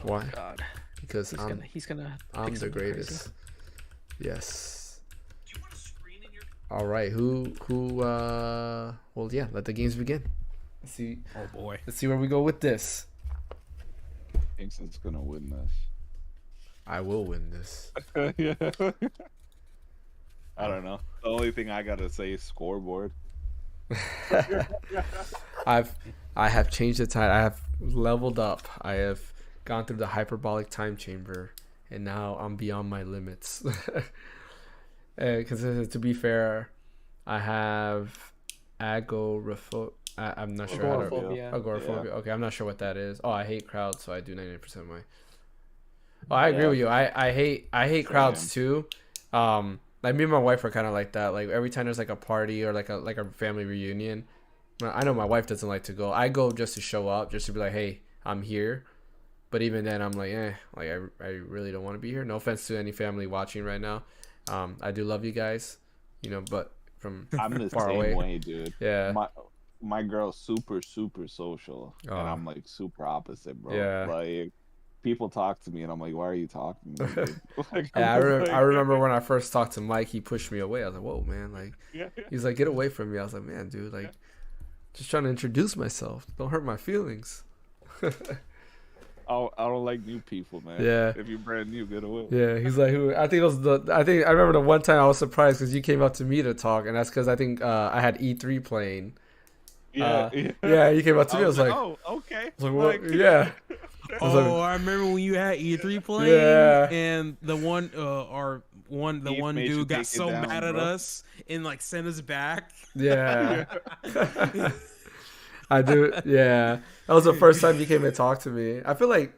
Why? God, Because he's gonna. I'm pick the something greatest. crazy. Yes. All right. Who? Well, yeah. Let the games begin. Let's see. Oh boy. Let's see where we go with this. Thinks it's gonna win this. I will win this. Yeah. I don't know. The only thing I gotta say is scoreboard. I have changed the time. I have leveled up. I have gone through the hyperbolic time chamber, and now I'm beyond my limits. Because to be fair, I have agoraphobia. I'm not sure how to. Agoraphobia. Agoraphobia. Yeah. Okay, I'm not sure what that is. Oh, I hate crowds, so I do 99% of my. Oh, I agree Yeah. with you. I hate crowds too. Like me and my wife are kind of like that. Like every time there's like a party or like a family reunion, I know my wife doesn't like to go. I go just to show up, just to be like, hey, I'm here. But even then, I'm like, like I really don't want to be here. No offense to any family watching right now. I do love you guys, but from I'm the far same away. way, dude. Yeah. My girl's super social, and I'm like super opposite, bro. Yeah. Like people talk to me, and I'm like, why are you talking to me, dude? Like, Yeah, I'm I remember when I first talked to Mike, he pushed me away. I was like, whoa, man. Like, Yeah. he's like, get away from me. I was like, man, dude, like, just trying to introduce myself. Don't hurt my feelings. I don't like new people, man. Yeah. If you're brand new, get away. Yeah, he's like, who? I think it was I remember the one time I was surprised because you came up to me to talk, and that's because I think I had E3 playing. Yeah. Yeah, you came up to me. I was like, oh, okay. I was like, what? Yeah. I was like, Oh, I remember when you had E3 playing, Yeah. and the one Heath one made you dude got take it so down, mad at bro. us and like sent us back. yeah. I do. Yeah, that was the first time you came to talk to me. I feel like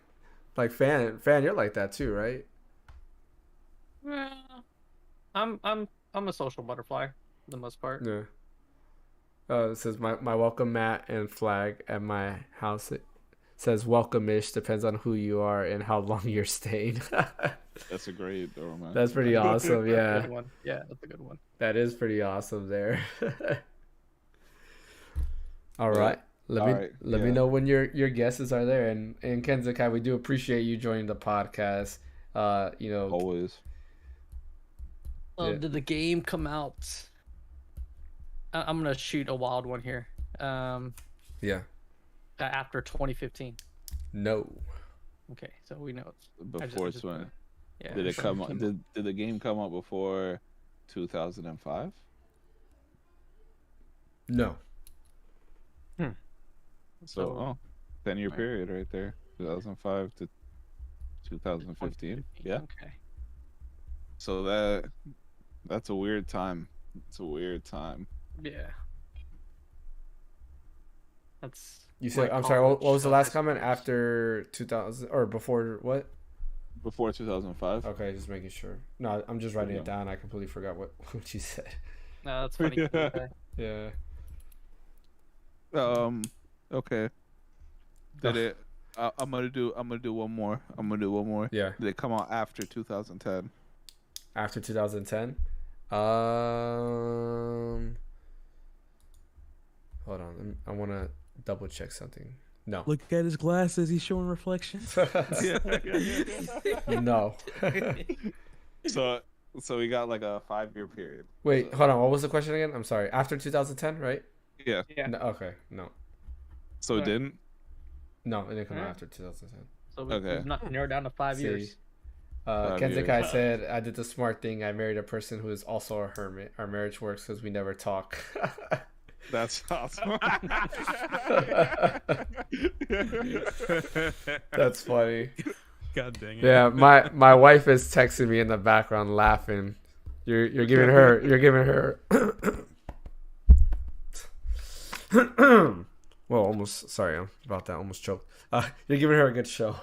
fan, you're like that too, right? Well, I'm a social butterfly for the most part. Yeah. It says my welcome mat and flag at my house. It says welcome-ish, depends on who you are and how long you're staying. That's a great door, man. That's pretty awesome. Yeah, Good one. Yeah, that's a good one. that is pretty awesome there. All Yeah. right. Let me Yeah. know when your guesses are there. And Kenzakai, we do appreciate you joining the podcast. Always. Yeah. Did the game come out? I'm gonna shoot a wild one here. Yeah. After 2015. No. Okay, so we know it's Before just- 20. yeah. Did it so come? Did the game come out before 2005? No. So, 10-year Right. period right there. 2005 to 2015. Yeah. Okay. So that's a weird time. It's a weird time. Yeah. That's. You said, my I'm sorry, what college was the last high comment? school. After 2000 or before what? Before 2005. Okay, just making sure. No, I'm just writing Yeah. it down. I completely forgot what you said. No, that's funny. Okay. Yeah. Okay. Did it? I'm gonna do one more. Yeah. Did it come out after 2010? After 2010. Hold on. I want to double check something. No. Look at his glasses; he's showing reflections. No. So we got like a 5-year period. Wait, So- hold on. What was the question again? I'm sorry. After 2010, right? Yeah. Yeah. No, okay. No. So it Alright. didn't. No, it didn't come out Alright. after 2010. So Okay. we've not narrowed down to 5 See. years. 5 Kenzakai years. said, I did the smart thing. I married a person who is also a hermit. Our marriage works because we never talk. That's awesome. That's funny. God dang it! Yeah, my wife is texting me in the background laughing. You're giving her well, almost sorry about that, almost choked. You're giving her a good show.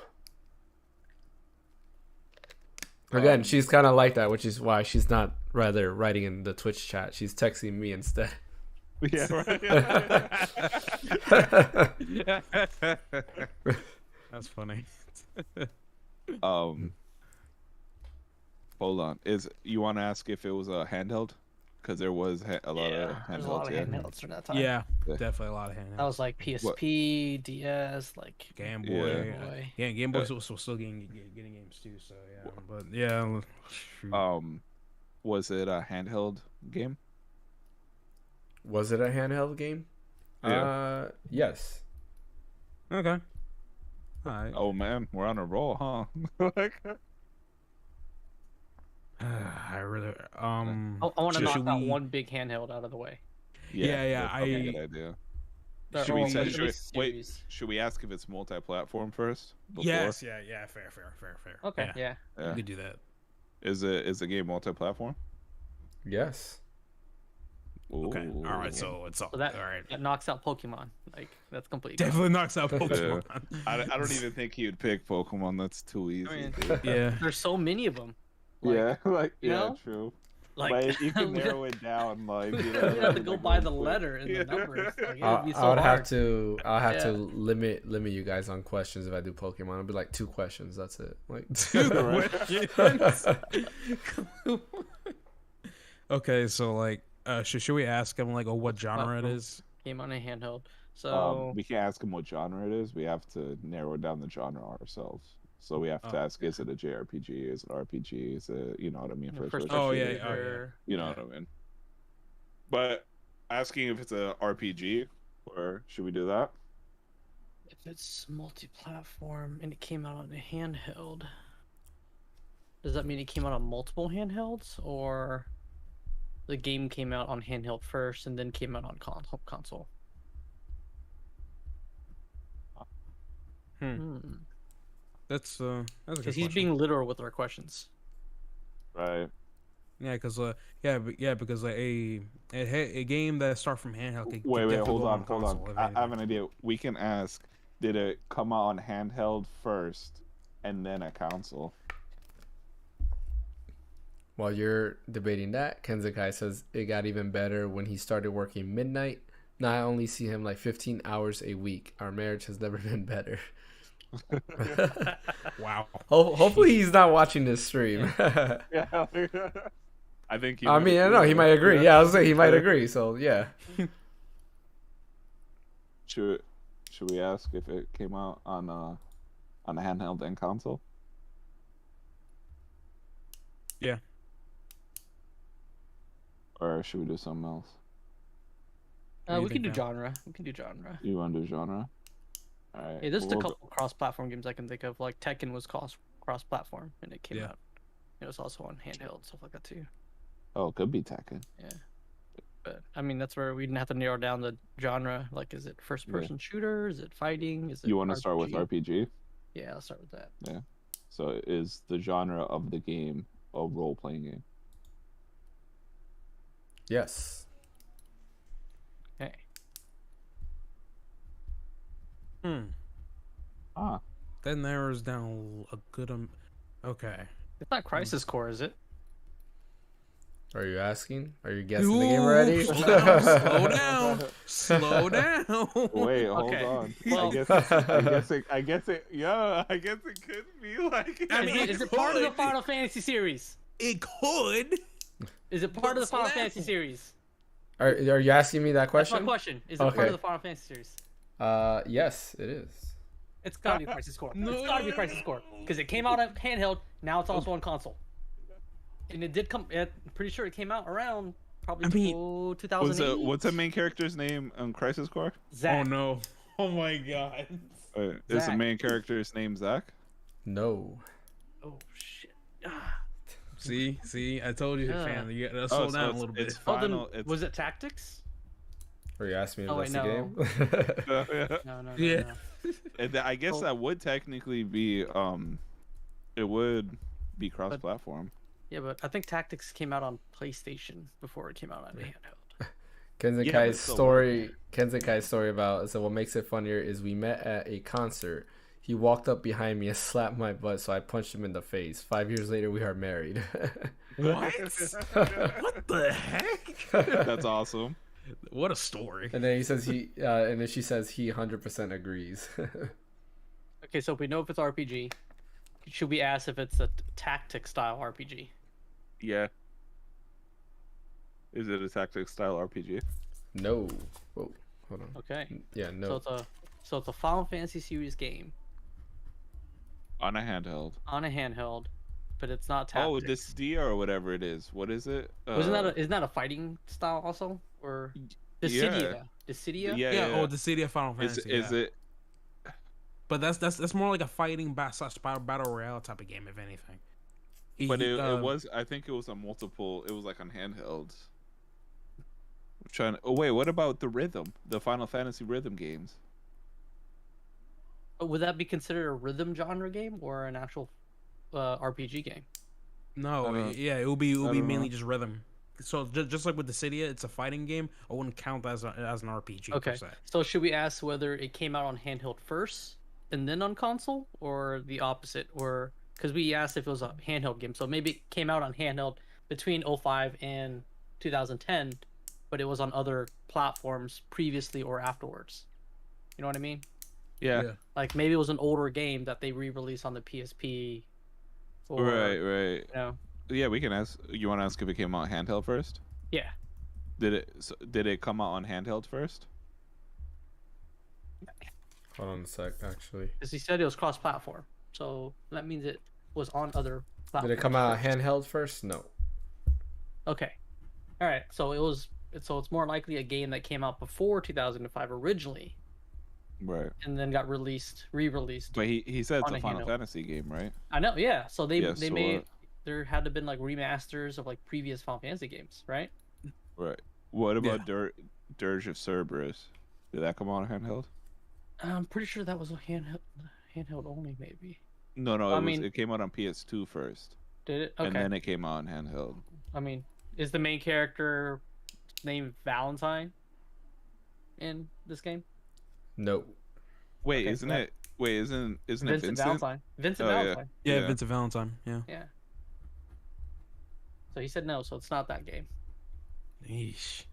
Again, she's kind of like that, which is why she's not rather writing in the Twitch chat. She's texting me instead. Yeah. Right. That's funny. Hold on. You want to ask if it was a handheld? Because there was a lot of There's a lot handhelds. of Yeah. handhelds from that time. Yeah, Yeah. definitely a lot of handhelds. That was like PSP, DS, like Game Yeah. Boy. Boy. Yeah, Game Boy was still getting games too. So yeah, but yeah. Shoot. Was it a handheld game? Was it a handheld game? Yeah. Yes. Okay. All right. Oh man, we're on a roll, huh? Like, I really I want to should knock out we- one big handheld out of the way. Yeah, that's probably a I- good idea. They're Should we all say- limited wait, series. Should we ask if it's multi-platform first? Before? Yes. Yeah. Fair. Okay, yeah. We Yeah. could do that. Is the game multi-platform? Yes. Okay. Ooh. All right. So it's all So that, right. that knocks out Pokemon. Like that's completely Definitely knocks out Pokemon. I don't even think he would pick Pokemon. That's too easy. mean, dude. Yeah. There's so many of them. Yeah, like you yeah, know? true. But you can narrow it down, like you know, we have to go by the real quick. letter and the numbers. Like, it I, would be so I would have hard. to. I'll have to Yeah. limit you guys on questions if I do Pokemon. It'll be like 2 questions. That's it. Like Okay, so like, should we ask him like, what genre it Platform. is? Game on a handheld. So We can't ask him what genre it is. We have to narrow down the genre ourselves. So we have to Oh. ask: is it a JRPG? Is it RPG? Is it, you know what I mean? the First first person Oh, shooter? yeah, oh, yeah. You know what I mean. But asking if it's a RPG, or should we do that? if it's multi-platform and it came out on a handheld, does that mean it came out on multiple handhelds, or the game came out on handheld first and then came out on console? Hmm. That's a good Because he's question. being literal with our questions. Right. Yeah, because because like a game that start from handheld. Could Wait, definitely hold go on. console, if I have anything. an idea. We can ask: did it come out on handheld first, and then a console? while you're debating that, Kenzakai says it got even better when he started working midnight. Now I only see him like 15 hours a week. Our marriage has never been better. Wow. Hopefully he's not watching this stream. Yeah. I think. I mean, I know he might agree. Yeah, I was saying he might agree. So yeah. Should we ask if it came out on a handheld and console? Yeah. Or should we do something else? What do you We can do think, man? genre. We can do genre. You want to do genre? All right. Yeah, there's a we'll couple cross-platform games I can think of. Like Tekken was cross-platform, and it came Yeah. out. It was also on handheld, stuff like that too. Oh, it could be Tekken. But I mean, that's where we didn't have to narrow down the genre. Like, is it first-person shooter? Is it fighting? Is it You want to start with RPG? Yeah, I'll start with that. So is the genre of the game a role-playing game? Yes. Okay. Ah, That narrows down a good. Okay. It's not Crisis Core, is it? Are you asking? Are you guessing the game already? Slow down. Slow down. wait, hold Okay. on. Well- I guess it. Yeah, I guess it could be like. I mean, Is it part of the could. Final Fantasy series? It could. Is it part of the Final Slow. Fantasy series? Are you asking me that That's question? my question. Is it Okay. part of the Final Fantasy series? Yes, it is. It's gotta be Crisis Core. No, It's gotta be no, Crisis no. Core because it came out on handheld. Now it's also on console. And it did come. I'm pretty sure it came out around probably I mean, 2008. What's the main character's name on Crisis Core? Zach. Oh no. Oh my god. Is the Zach. main character's name Zach? No. Oh shit. See, I told you, Yeah. fam. You gotta slow down a little bit. It's Oh, then final. It's was it Tactics? Are you asking me Oh, if wait, that's the no. game? No. Yeah. no. And I guess Oh. that would technically be it would be cross-platform. Yeah, but I think Tactics came out on PlayStation before it came out on handheld. Kenzakai's still story about so what makes it funnier is we met at a concert. He walked up behind me and slapped my butt, so I punched him in the face. 5 years later, we are married. What? What the heck? That's awesome. What a story. And then and then she says he 100% agrees. Okay, so if we know if it's RPG, should we ask if it's a tactic style RPG? Yeah. Is it a tactics style RPG? No. Whoa, hold on. Okay. Yeah, no. So it's a Final Fantasy series game On a handheld. on a handheld, but it's not tactics. Oh, this Dia or whatever it is. What is it? Isn't that a fighting style also, or Dissidia? Dissidia? Yeah. Oh, the City of Final Is Fantasy. is yeah. it? But that's more like a fighting battle royale type of game, if anything. But it was. I think it was on multiple. It was like on handhelds. I'm trying. Oh wait, what about the rhythm? The Final Fantasy rhythm games. Would that be considered a rhythm genre game or an actual RPG game? No, I don't- yeah, it will be don't mainly know. just rhythm. So just like with the Cydia, it's a fighting game. I wouldn't count that as an RPG Okay. per se. So should we ask whether it came out on handheld first and then on console, or the opposite? Or because we asked if it was a handheld game, so maybe it came out on handheld, between '05 and 2010, but it was on other platforms previously or afterwards. You know what I mean? Yeah. Like maybe it was an older game that they re-released on the PSP. Or, Right. You know, Yeah, we can ask. You want to ask if it came out handheld first? yeah. Did it come out on handheld first? Hold on a sec, actually. Because he said it was cross-platform, so that means it was on other platforms. Did it come out first. handheld first? No. Okay. All right. So it's more likely a game that came out before 2005 originally, Right. and then got re-released. But he said it's On a a Final handheld. Fantasy game, right? I know, yeah. So they Yeah, they so, made there had to been like remasters of like previous Final Fantasy games, right? Right. What about Dirge of Cerberus? Did that come out on handheld? I'm pretty sure that was a handheld only, maybe. No, I it mean- it came out on PS2 first, Did it? Okay. and then it came out on handheld. I mean, is the main character named Valentine in this game? No. Wait, Okay, isn't that- it? Wait, isn't it Vincent? Valentine. Vincent Oh, yeah. Valentine. Yeah, Yeah. Vincent Valentine. Yeah. Yeah. So he said no, so it's not that game. Yeesh.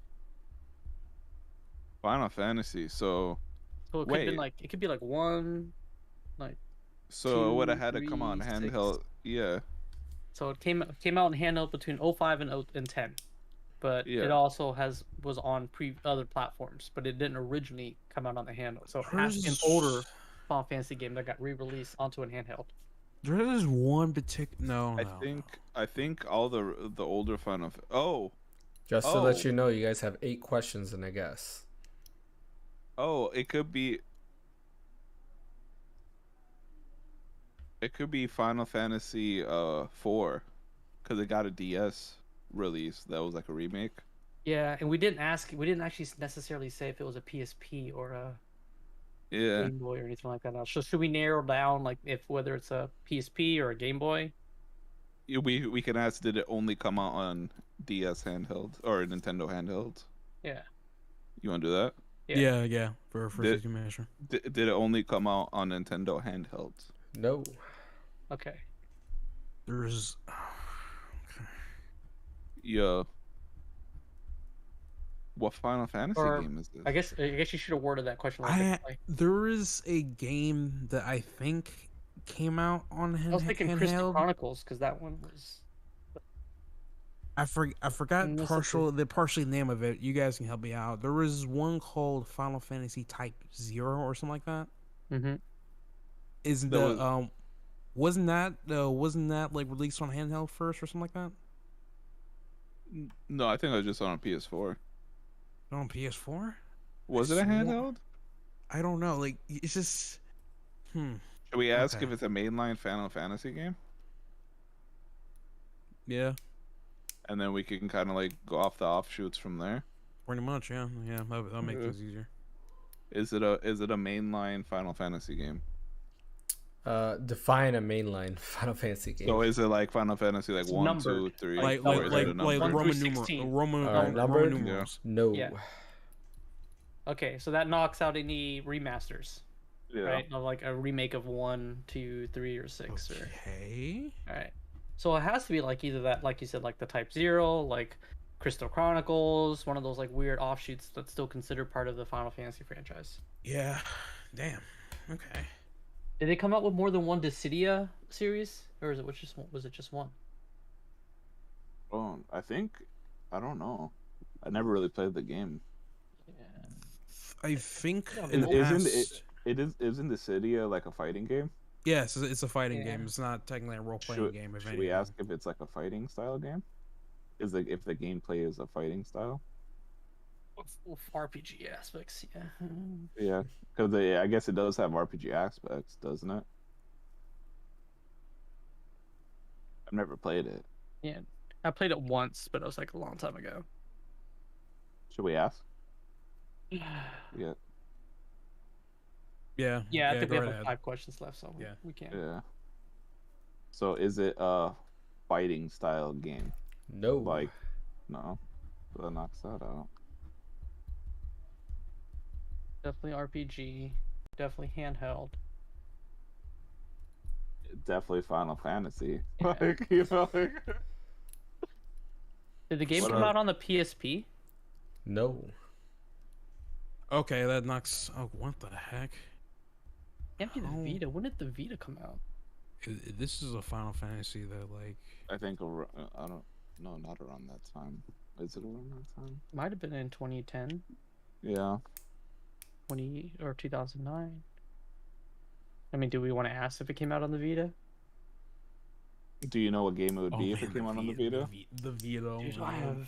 Final Fantasy. So So it could be Wait. like it could be like one, like it would have 2, had to come on 3, 6. handheld. Yeah. so it came out in handheld between '05 and 10, but Yeah. it also was on other platforms, but it didn't originally come out on the handheld. So it has an older Final Fantasy game that got re-released onto an handheld. There's one particular. No, I think all the older Final. Oh, Just to let Oh. you know, you guys have 8 questions and a guess. it could be. It could be Final Fantasy 4, because it got a DS release that was like a remake. Yeah, and we didn't actually necessarily say if it was a PSP or a Yeah. Game Boy or anything like that. So should we narrow down like whether it's a PSP or a Game Boy? We can ask, did it only come out on DS handheld or Nintendo handheld? Yeah. You want to do that? Yeah. For Did- safety measure. Did it only come out on Nintendo handhelds? No. Okay. There's. Yeah. What Final Fantasy Or- game is this? I guess you should have worded that question like I differently. there is a game that I think came out on I was thinking Crystal handheld. Chronicles because that one was. I forgot Unless it's partially the name of it. You guys can help me out. There was one called Final Fantasy Type 0 or something like that. Mm-hmm. Is That the was- wasn't that like released on handheld first or something like that? No, I think I was just on PS4. On PS4? Was it a swore- handheld? I don't know. Like it's just Should we ask Okay. if it's a mainline Final Fantasy game? yeah, And then we can kind of like go off the offshoots from there. pretty much. Yeah. That'll make Yeah. things easier. Is it a mainline Final Fantasy game? Define a mainline Final Fantasy game. So is it like Final Fantasy like It's 1, numbered. 2, 3? Like or is it a like number? 1 Roman through numeral 16. Roman Alright, numbered? Roman numerals. No. Yeah. Okay, so that knocks out any remasters, Yeah. right? Of like a remake of 1, 2, 3, or 6. Or Okay. all right. So it has to be like either that, like you said, like the Type 0, like Crystal Chronicles, one of those like weird offshoots that's still considered part of the Final Fantasy franchise. Yeah. Damn. Okay. Did they come out with more than one Dissidia series, or was it just one? Oh, I don't know. I never really played the game. Yeah. I think Yeah, in the Isn't past. Isn't the city like a fighting game? Yes, it's a fighting Yeah. game. It's not technically a role playing Should, game. If should we anything. ask if it's like a fighting style game? If the gameplay is a fighting style? With RPG aspects, yeah. Yeah, because I guess it does have RPG aspects, doesn't it? I've never played it. Yeah. I played it once, but it was like a long time ago. Should we ask? Yeah. Yeah. Yeah, I think we go have right like ahead. 5 questions left, so Yeah. we can. Yeah. So is it a fighting style game? No. Like, no. So that knocks that out. Definitely RPG. Definitely handheld. Definitely Final Fantasy. Yeah. Like, you know, like... Did the game What come are- out on the PSP? No. Okay, that knocks. Oh, what the heck? Can't be the How- Vita. When did the Vita come out? This is a Final Fantasy that like. I think I don't. No, not around that time. Is it around that time? Might have been in 2010, Yeah. 20 or 2009. I mean, do we want to ask if it came out on the Vita? Do you know what game it would be if man, it came out on the Vita? The Vita. Oh Dude, my God.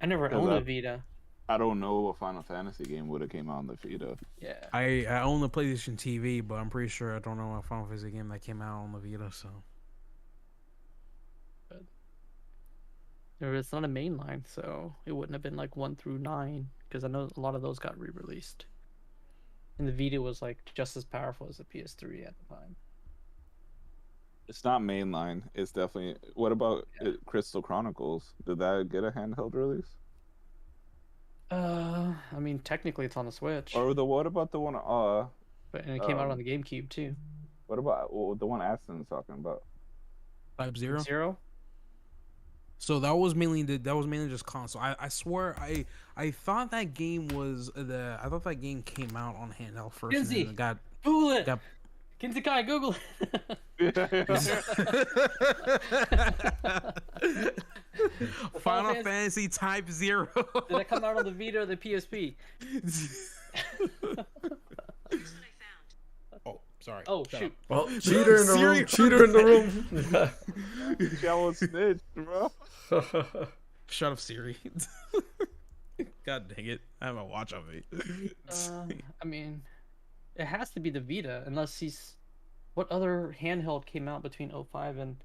I never 'Cause owned I- a Vita. I don't know what Final Fantasy game would have came out on the Vita. Yeah. I own the PlayStation TV, but I'm pretty sure I don't know a Final Fantasy game that came out on the Vita. So Or it's not a mainline, so it wouldn't have been like 1 through 9, because I know a lot of those got re-released. And the Vita was like just as powerful as the PS3 at the time. It's not mainline. It's definitely. What about Crystal Chronicles? Did that get a handheld release? I mean, technically it's on the Switch, Or what about the one? but and it came out on the GameCube too. What about the one Aston's talking about? Type Zero. Zero? So that was mainly just console. I swear I thought that game was I thought that game came out on handheld first. And Kinsey! then it got Google it! got Kinsey Kai, Google it! Final Fantasy Type Zero. Did it come out on the Vita or the PSP? Oh, sorry. Oh, Shut shoot. Well, cheater in the Siri room. Cheater in the room. Y'all snitched, bro. Shut up, Siri. God dang it! I have a watch of it. I mean, it has to be the Vita, unless he's. What other handheld came out between 05 and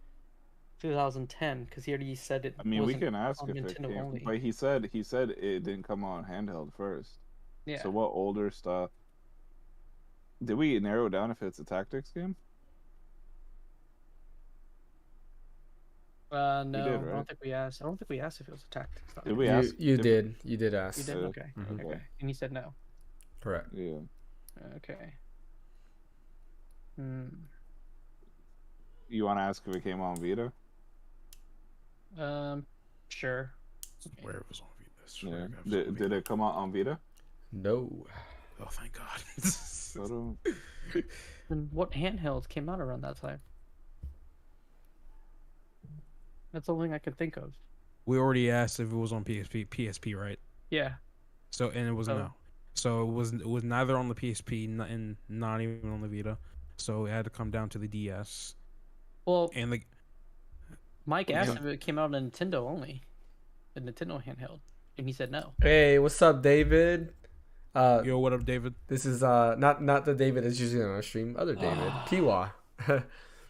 2010? Because he already said it. I mean, we wasn't can ask on if it Nintendo came, only. but he said it didn't come out on handheld first. Yeah. So what older stuff? Did we narrow down if it's a tactics game? No, did, I right? don't think we asked. I don't think we asked if it was a tactics. Though. Did we You, ask? you if- did. You did ask. You did? Yeah. Okay. Mhm. Okay. And he said no. Correct. Yeah. Okay. Hmm. You want to ask if it came out on Vita? Sure. Where it was on Vita. Swear Yeah. to God, it was on Did it come out on Vita? No. Oh, thank God. I don't- Then what handhelds came out around that time? That's the only thing I could think of. We already asked if it was on PSP, right? Yeah. So and it was Oh. no. So it was neither on the PSP and not even on the Vita. So it had to come down to the DS Well, and the. Mike Yeah. asked if it came out on Nintendo only, the Nintendo handheld, and he said no. Hey, what's up, David? Yo, what up, David? This is not the David that's usually on our stream. Other David, Phaneckswhy.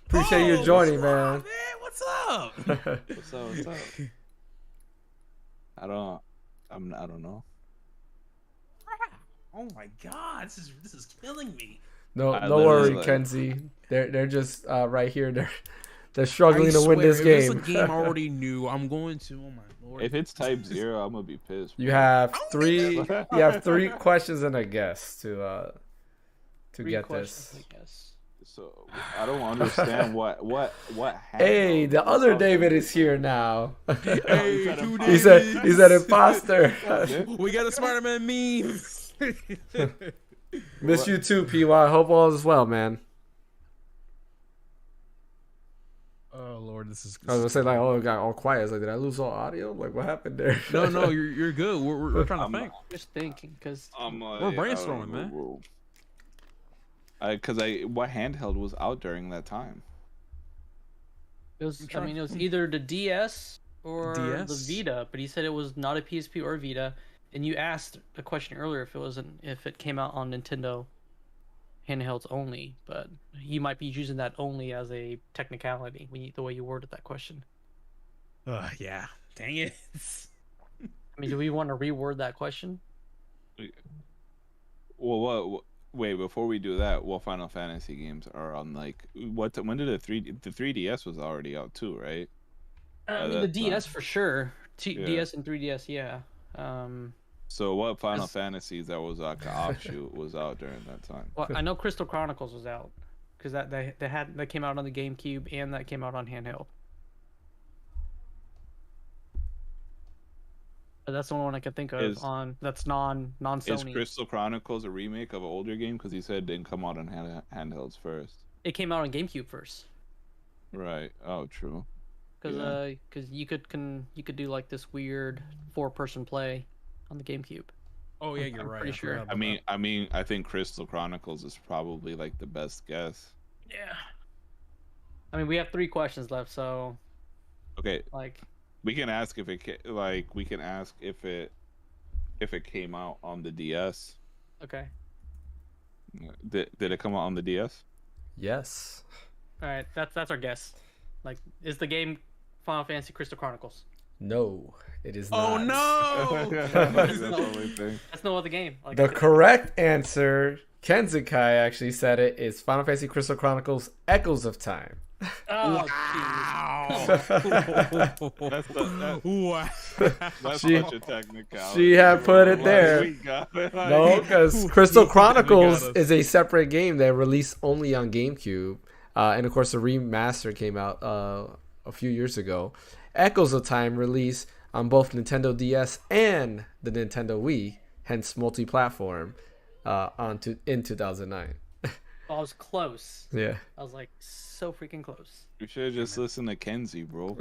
Appreciate you joining, man. What's up? What's up? What's up? I don't know. Oh my God, this is killing me. No, I no literally, worry, Kenzie. They're just right here. They're struggling I to win swear, this if it's game. a game I already knew, I'm going to. Oh my Lord. If it's Type Zero, I'm gonna be pissed. You have I don't three. think You have 3 questions and a guess to Three get questions, this. I guess. So I don't understand what Hey, handheld the or other something. David is here now. Hey, He's two he's Davids. an imposter. We got a Spider-Man meme. Miss you too, PY. Hope all is well, man. Oh Lord, this is. I was gonna say like, oh, it got all quiet. I was like, did I lose all audio? Like, what happened there? No, you're good. We're trying to I'm- think. Just thinking, because I'm like, We're brainstorming, man. Because what handheld was out during that time? it was. I trying- mean, it was either the DS or the DS? Vita, but he said it was not a PSP or Vita. And you asked a question earlier if it came out on Nintendo handhelds only, but he might be using that only as a technicality the way you worded that question. Yeah. Dang it. I mean, do we want to reword that question? Well, what? Wait, before we do that, what Final Fantasy games are on? Like, when did the 3DS was already out too, right? I mean, the that's DS for sure. Yeah. DS and 3DS, yeah. So what Final Yes. Fantasies that was like an offshoot was out during that time? Well, I know Crystal Chronicles was out because that came out on the GameCube and that came out on handheld. But that's the only one I can think of Is- on that's non Is Sony. Crystal Chronicles a remake of an older game? Because he said it didn't come out on handhelds first. It came out on GameCube first. Right. Oh, true. Because Yeah. you could do like this weird 4-person play on the GameCube. Oh yeah, you're I'm right. pretty I forgot sure. about I mean, I think Crystal Chronicles is probably like the best guess. Yeah. I mean, we have 3 questions left, so Okay, like, we can ask if it came out on the DS. okay, Did it come out on the DS? Yes. all right, that's our guess. Like, is the game Final Fantasy Crystal Chronicles? No, it is Oh not. no! That's the only thing. That's no other game. Like, The correct answer, Kenzukai actually said it, is Final Fantasy Crystal Chronicles Echoes of Time. oh, That's Wow. That's She- such a technicality. she had put it there. We got it. No, because Crystal We got Chronicles us. is a separate game that released only on GameCube. And of course, the remaster came out a few years ago. Echoes of Time released on both Nintendo DS and the Nintendo Wii, hence multi-platform, in 2009. I was close. Yeah. I was like so freaking close. You should have just listened to Kenzie, bro.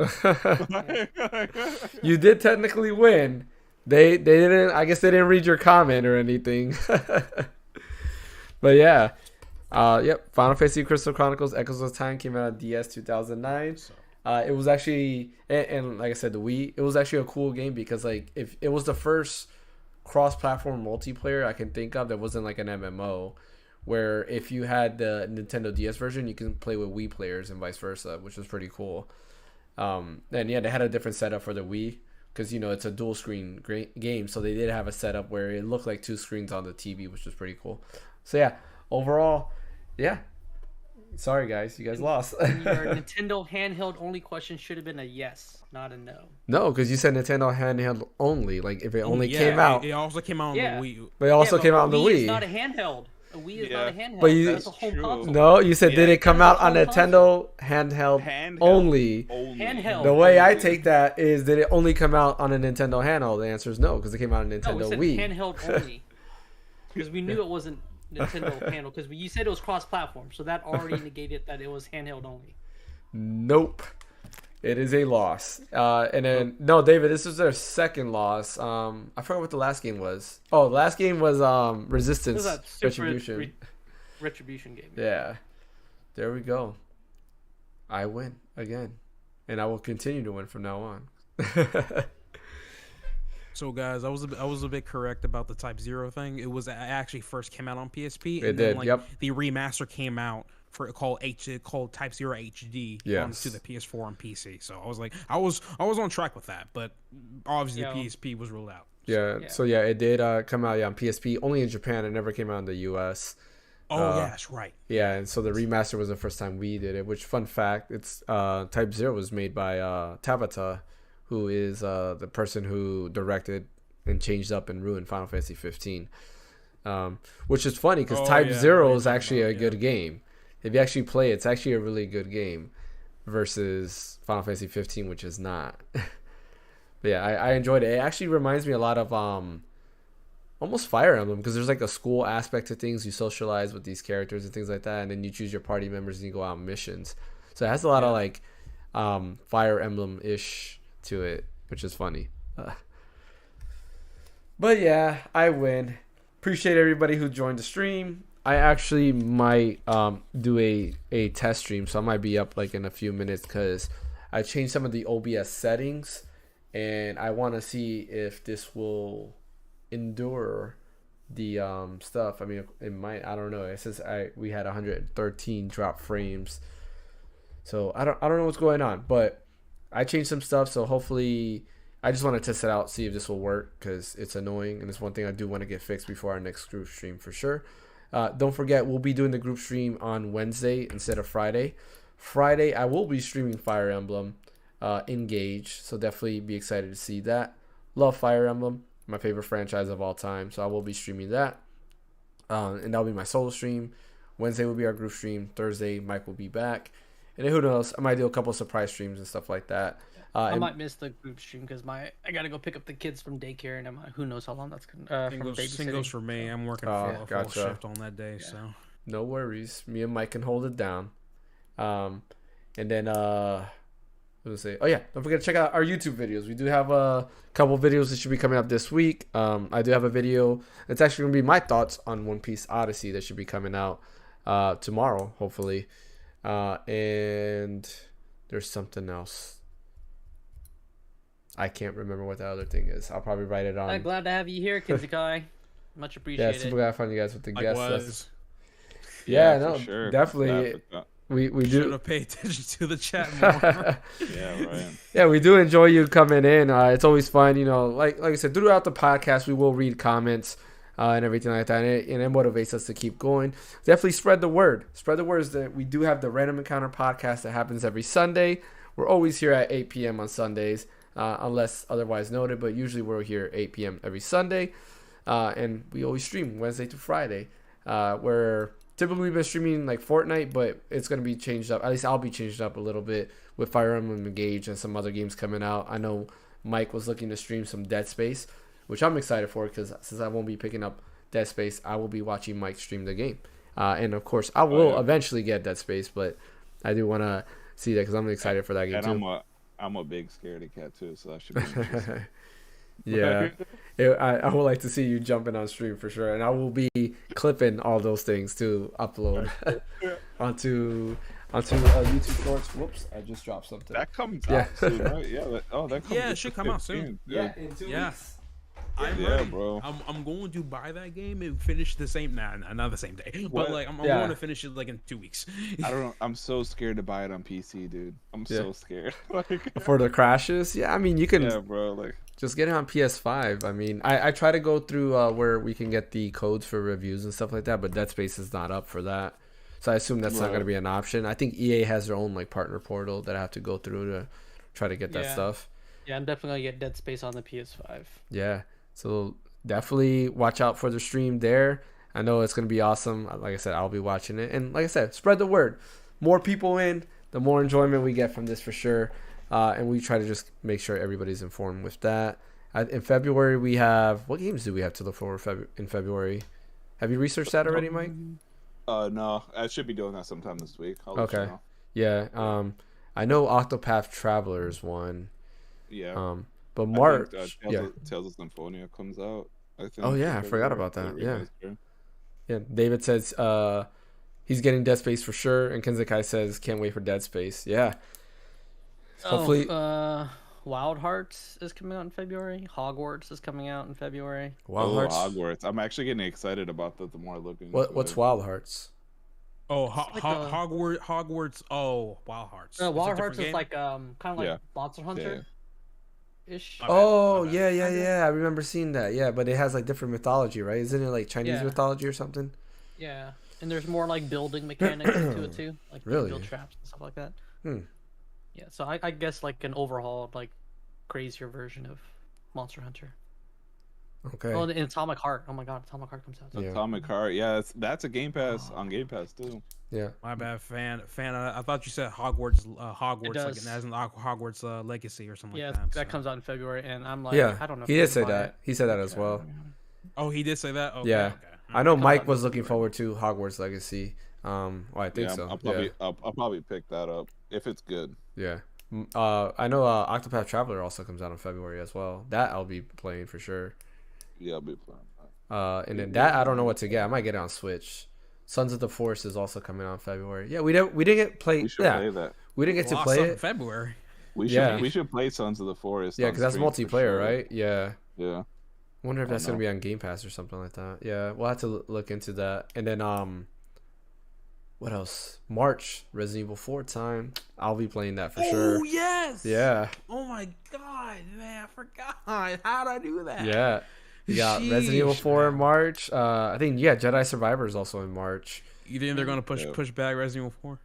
You did technically win. They didn't. I guess they didn't read your comment or anything. But yeah, yep. Final Fantasy Crystal Chronicles Echoes of Time came out on DS 2009. It was actually, and like I said, the Wii. It was actually a cool game because like if it was the first cross-platform multiplayer I can think of that wasn't like an MMO. Where if you had the Nintendo DS version, you can play with Wii players and vice versa, which was pretty cool. And yeah, they had a different setup for the Wii because it's a dual screen game, so they did have a setup where it looked like 2 screens on the TV, which was pretty cool. So yeah, overall, yeah. Sorry guys, you guys lost. Your Nintendo handheld only question should have been a yes, not a no. No, because you said Nintendo handheld only. Like if it only Yeah, came out, It also came out on Yeah. the Wii. but it also Yeah, came but out on the Wii is Wii. not a handheld. A Wii is not a Yeah. handheld. But you- That's a home True. console. No, you said did Yeah, it come that's out on a Nintendo handheld Handheld only? Handheld. The way I take that is, did it only come out on a Nintendo handheld? The answer is no, because it came out on No, we Nintendo said Wii. handheld only. Because we knew it wasn't Nintendo handheld. Because you said it was cross-platform, so that already negated that it was handheld only. Nope. It is a loss. And then no, David, this is their second loss. I forgot what the last game was. Oh, the last game was This Resistance is that super Retribution. Retribution game. Yeah. There we go. I win again. And I will continue to win from now on. So guys, I was a bit correct about the Type 0 thing. It actually first came out on PSP. It And then, did, yep. The remaster came out for called Type 0 HD Yes. onto the PS4 and PC. So I was like, I was on track with that, but obviously Yeah. the PSP was ruled out. Yeah. Yeah. So yeah, it did come out on PSP, only in Japan. It never came out in the US. Oh yeah, that's right. Yeah, and so the remaster was the first time we did it. Which, fun fact, it's Type 0 was made by Tabata, who is the person who directed and changed up and ruined Final Fantasy 15. Which is funny because Oh, Type yeah, 0 what is you're talking actually about, a good game. If you actually play it, it's actually a really good game versus Final Fantasy 15, which is not. But yeah, I enjoyed it. It actually reminds me a lot of almost Fire Emblem, because there's like a school aspect to things. You socialize with these characters and things like that, and then you choose your party members and you go out on missions. So it has a lot of like Fire Emblem ish to it, which is funny. But yeah, I win. Appreciate everybody who joined the stream. I actually might do a test stream, so I might be up like in a few minutes because I changed some of the OBS settings, and I want to see if this will endure the stuff. I mean, it might. I don't know. It says we had 113 drop frames, so I don't know what's going on. But I changed some stuff, so hopefully I just want to test it out, see if this will work, because it's annoying and it's one thing I do want to get fixed before our next group stream for sure. Don't forget, we'll be doing the group stream on Wednesday instead of Friday. Friday I will be streaming Fire Emblem Engage, so definitely be excited to see that. Love Fire Emblem, my favorite franchise of all time, so I will be streaming that, and that'll be my solo stream. Wednesday will be our group stream. Thursday Mike will be back, And then who knows? I might do a couple surprise streams and stuff like that. I And might miss the group stream because I gotta go pick up the kids from daycare, and who knows how long that's gonna Same from goes, same goes babysitting. for me. I'm working Oh, a full gotcha. shift on that day, so no worries. Me and Mike can hold it down. And then what was I say? Oh yeah, don't forget to check out our YouTube videos. We do have a couple videos that should be coming up this week. I do have a video. It's actually gonna be my thoughts on One Piece Odyssey that should be coming out tomorrow, hopefully. And there's something else. I can't remember what the other thing is. I'll probably write it on. I'm glad to have you here, Kinzakai. Much Yeah, appreciated. super glad to find you guys with the guests. likewise. Yeah, for no, sure. definitely. We Should do. have paid attention to the chat more. Yeah, right. Yeah, we do enjoy you coming in. It's always fun, like I said, throughout the podcast, we will read comments and everything like that, and it motivates us to keep going. Definitely spread the word. Spread the word is that we do have the Random Encounter podcast that happens every Sunday. We're always here at 8 p.m. on Sundays, unless otherwise noted, but usually we're here at 8 p.m. every Sunday, and we always stream Wednesday to Friday, where typically we've been streaming like Fortnite, but it's going to be changed up. At least I'll be changed up a little bit with Fire Emblem Engage and some other games coming out. I know Mike was looking to stream some Dead Space, which I'm excited for because since I won't be picking up Dead Space, I will be watching Mike stream the game. And of course, I will eventually get Dead Space, but I do want to see that because I'm excited for that game And too. I'm a big scaredy cat too, so that should be interesting. Yeah, I would like to see you jumping on stream for sure, and I will be clipping all those things to upload onto YouTube Shorts. Whoops, I just dropped something. That comes Yeah. out soon, right? Yeah. That comes Yeah, it out should come out soon. Yeah, in 2 Yeah. weeks. I'm Yeah, ready. bro. I'm going to buy that game and finish the same. Nah, not the same day, What? but like I'm Yeah. going to finish it like in 2 weeks. I don't know. I'm so scared to buy it on PC, dude. I'm Yeah. so scared. Like, For the crashes, yeah, I mean you can yeah, bro. Like, just get it on PS5. I mean, I try to go through where we can get the codes for reviews and stuff like that, but Dead Space is not up for that. So I assume that's not going to be an option. I think EA has their own like partner portal that I have to go through to try to get that Yeah. stuff. Yeah, I'm definitely gonna get Dead Space on the PS5. Yeah. So definitely watch out for the stream there. I know it's going to be awesome. Like I said, I'll be watching it. And like I said, spread the word. More people in, the more enjoyment we get from this for sure. And we try to just make sure everybody's informed with that. In February, we have... What games do we have to look for in February? Have you researched that already, Mike? no, I should be doing that sometime this week. I'll let you Okay. know. Yeah. I know Octopath Traveler is one. Yeah. But I March... think, yeah. Tales of Symphonia comes out. I think. Oh, yeah, in I forgot February. about that. The Yeah. remake here. Yeah, David says he's getting Dead Space for sure, and Kenzakai says can't wait for Dead Space. Yeah, hopefully. Wild Hearts is coming out in February. Hogwarts is coming out in February. Wild Oh, Hearts. Hogwarts. I'm actually getting excited about that the more I look into What's it. Wild Hearts? Oh, like Hogwarts. Oh, Wild Hearts. It's a Wild different Hearts is game? like kind of like Yeah. Monster Hunter ish. My bad, Oh my bad. yeah. I remember seeing that. Yeah, but it has like different mythology, right? Isn't it like Chinese Yeah. mythology or something? Yeah, and there's more like building mechanics to it too, like you can Really? build traps and stuff like that. Hmm. Yeah, so I guess like an overhauled, like crazier version of Monster Hunter. Okay. Oh, and Atomic Heart. Oh my God, Atomic Heart comes out. Yeah. Atomic Heart. Yeah, that's a Game Pass on Game Pass too. Yeah. My bad, fan. I thought you said Hogwarts. Hogwarts, like does. as in Hogwarts Legacy or something Yeah, like that. that so. comes out in February, and I'm like, Yeah. I don't know. If He I did can say buy that. it. He said that as well. Oh, he did say that. Okay, Yeah. okay. I know Comes Mike out was in looking February. forward to Hogwarts Legacy. Well, I think Yeah, so. I'll probably pick that up if it's good. Yeah. I know Octopath Traveler also comes out in February as well. That I'll be playing for sure. Yeah, I'll be playing that. And then that I don't know what to get. I might get it on Switch. Sons of the Force is also coming out in February. Yeah, we didn't get play. We should Yeah, play that. we didn't get to Lost play up in it. February. Yeah. We should play Sons of the Forest. Yeah, on because that's stream for multiplayer, sure. right? Yeah. Yeah. Wonder if I that's gonna know. be on Game Pass or something like that. Yeah, we'll have to look into that. And then what else? March, Resident Evil 4 time. I'll be playing that for sure. Oh yes. Yeah, Oh my God, man, I forgot. How'd I do that? yeah. You got Resident Evil Sheesh, 4 in man. March. I think Jedi Survivor is also in March. You think they're gonna Yeah. push back Resident Evil 4?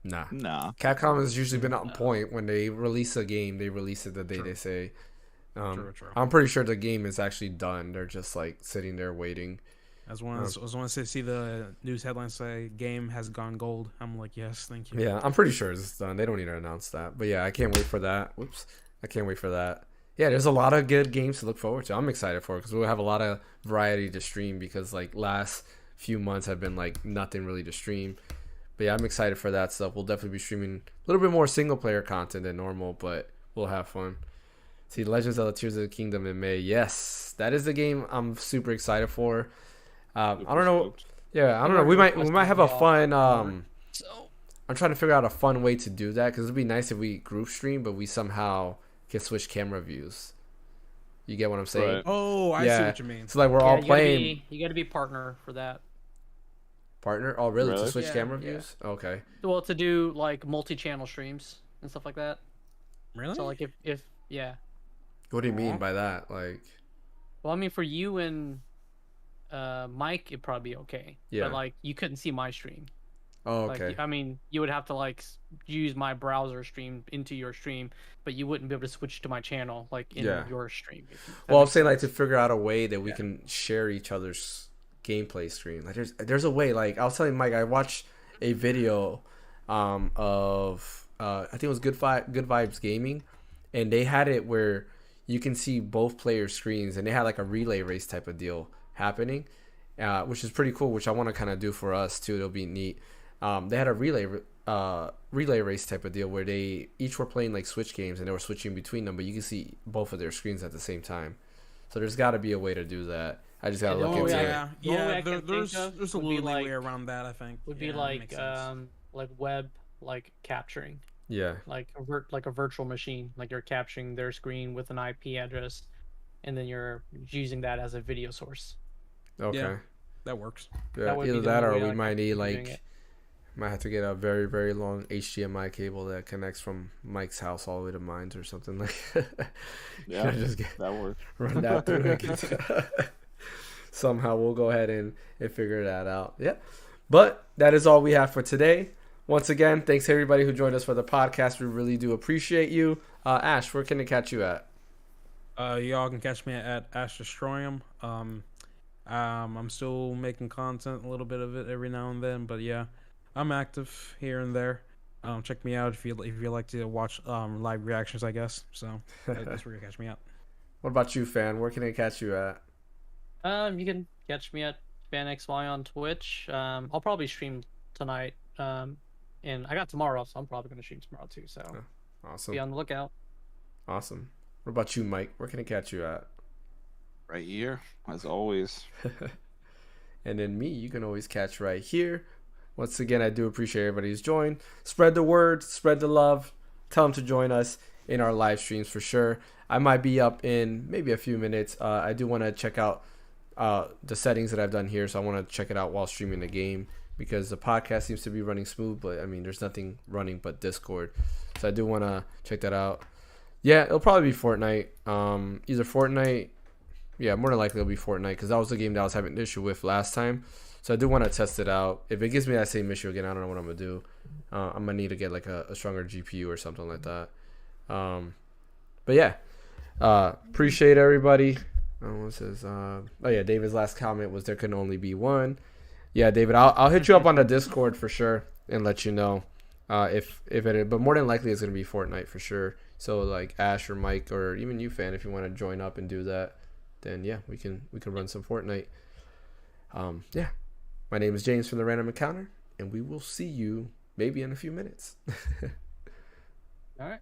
Nah. Nah. Capcom has usually been on point when they release a game. They release it the day True. they say. True. I'm pretty sure the game is actually done. They're just like sitting there waiting. I was want to see the news headline say game has gone gold. I'm like, yes, thank you. Yeah, I'm pretty sure it's done. They don't need to announce that. But yeah, I can't wait for that. Whoops. I can't wait for that. Yeah, there's a lot of good games to look forward to. I'm excited for it because we'll have a lot of variety to stream because like last few months have been like nothing really to stream. But yeah, I'm excited for that stuff. We'll definitely be streaming a little bit more single player content than normal, but we'll have fun. See, Legends of the Tears of the Kingdom in May. Yes, that is the game I'm super excited for. I don't know. Yeah, I don't know. We might have a fun. I'm trying to figure out a fun way to do that because it'd be nice if we group stream, but we somehow can switch camera views. You get what I'm saying? Right. Oh, I see what you mean. So like we're all playing. You got to be partner for that. Partner? Oh, really? To Really? switch Yeah, camera yeah. views? Okay. Well, to do like multi-channel streams and stuff like that. Really? So like if yeah. What do you mean by that? Like, Well, I mean for you and Mike, it'd probably be okay. Yeah. But like you couldn't see my stream. oh, okay. Like I mean, you would have to like use my browser stream into your stream, but you wouldn't be able to switch to my channel like in Yeah. your stream. If that Well, I'm makes saying like sense. to figure out a way that we can share each other's gameplay screen. Like there's a way. Like I was telling Mike, I watched a video of I think it was Good Vibes Gaming, and they had it where you can see both players' screens, and they had like a relay race type of deal happening, which is pretty cool. Which I want to kind of do for us too. It'll be neat. They had a relay race type of deal where they each were playing like Switch games, and they were switching between them, but you can see both of their screens at the same time. So there's got to be a way to do that. I just gotta Yeah, look the into only it. yeah, The only way I yeah. can There's think of there's a would be little like- way around that. I think would be Yeah, that makes sense. like web like capturing, Yeah. like a virtual machine, like you're capturing their screen with an IP address, and then you're using that as a video source. Okay. that works. Yeah. That would be Either the that only or way we I might can need see doing like it. might have to get a very very long HDMI cable that connects from Mike's house all the way to mine's or something like. Yeah, just that works. run that through. And get somehow we'll go ahead and figure that out. Yeah. But that is all we have for today. Once again, thanks to everybody who joined us for the podcast. We really do appreciate you. Ash, where can they catch you at? Y'all can catch me at Ash Destroyum. I'm still making content, a little bit of it every now and then, but yeah, I'm active here and there. Check me out if you like to watch live reactions, I guess. So that's where you catch me at. What about you, Fan? Where can they catch you at? You can catch me at Phaneckswhy on Twitch. I'll probably stream tonight. And I got tomorrow, so I'm probably gonna stream tomorrow too. So Awesome. be on the lookout. Awesome. What about you, Mike? Where can they catch you at? Right here, as always. And then me, you can always catch right here. Once again, I do appreciate everybody who's joined. Spread the word, spread the love. Tell them to join us in our live streams for sure. I might be up in maybe a few minutes. I do want to check out the settings that I've done here, so I want to check it out while streaming the game because the podcast seems to be running smooth, but I mean, there's nothing running but Discord. So I do want to check that out. Yeah, it'll probably be Fortnite. Either Fortnite. Yeah, more than likely it'll be Fortnite because that was the game that I was having an issue with last time. So I do want to test it out. If it gives me that same issue again, I don't know what I'm going to do. I'm going to need to get like a stronger GPU or something like that. But yeah, appreciate everybody. What says? Oh yeah, David's last comment was there can only be one. Yeah, David, I'll hit you up on the Discord for sure and let you know if it. But more than likely it's going to be Fortnite for sure. So like Ash or Mike or even you, Fan, if you want to join up and do that, then yeah, we can run some Fortnite. Yeah, my name is James from the Random Encounter, and we will see you maybe in a few minutes. All right.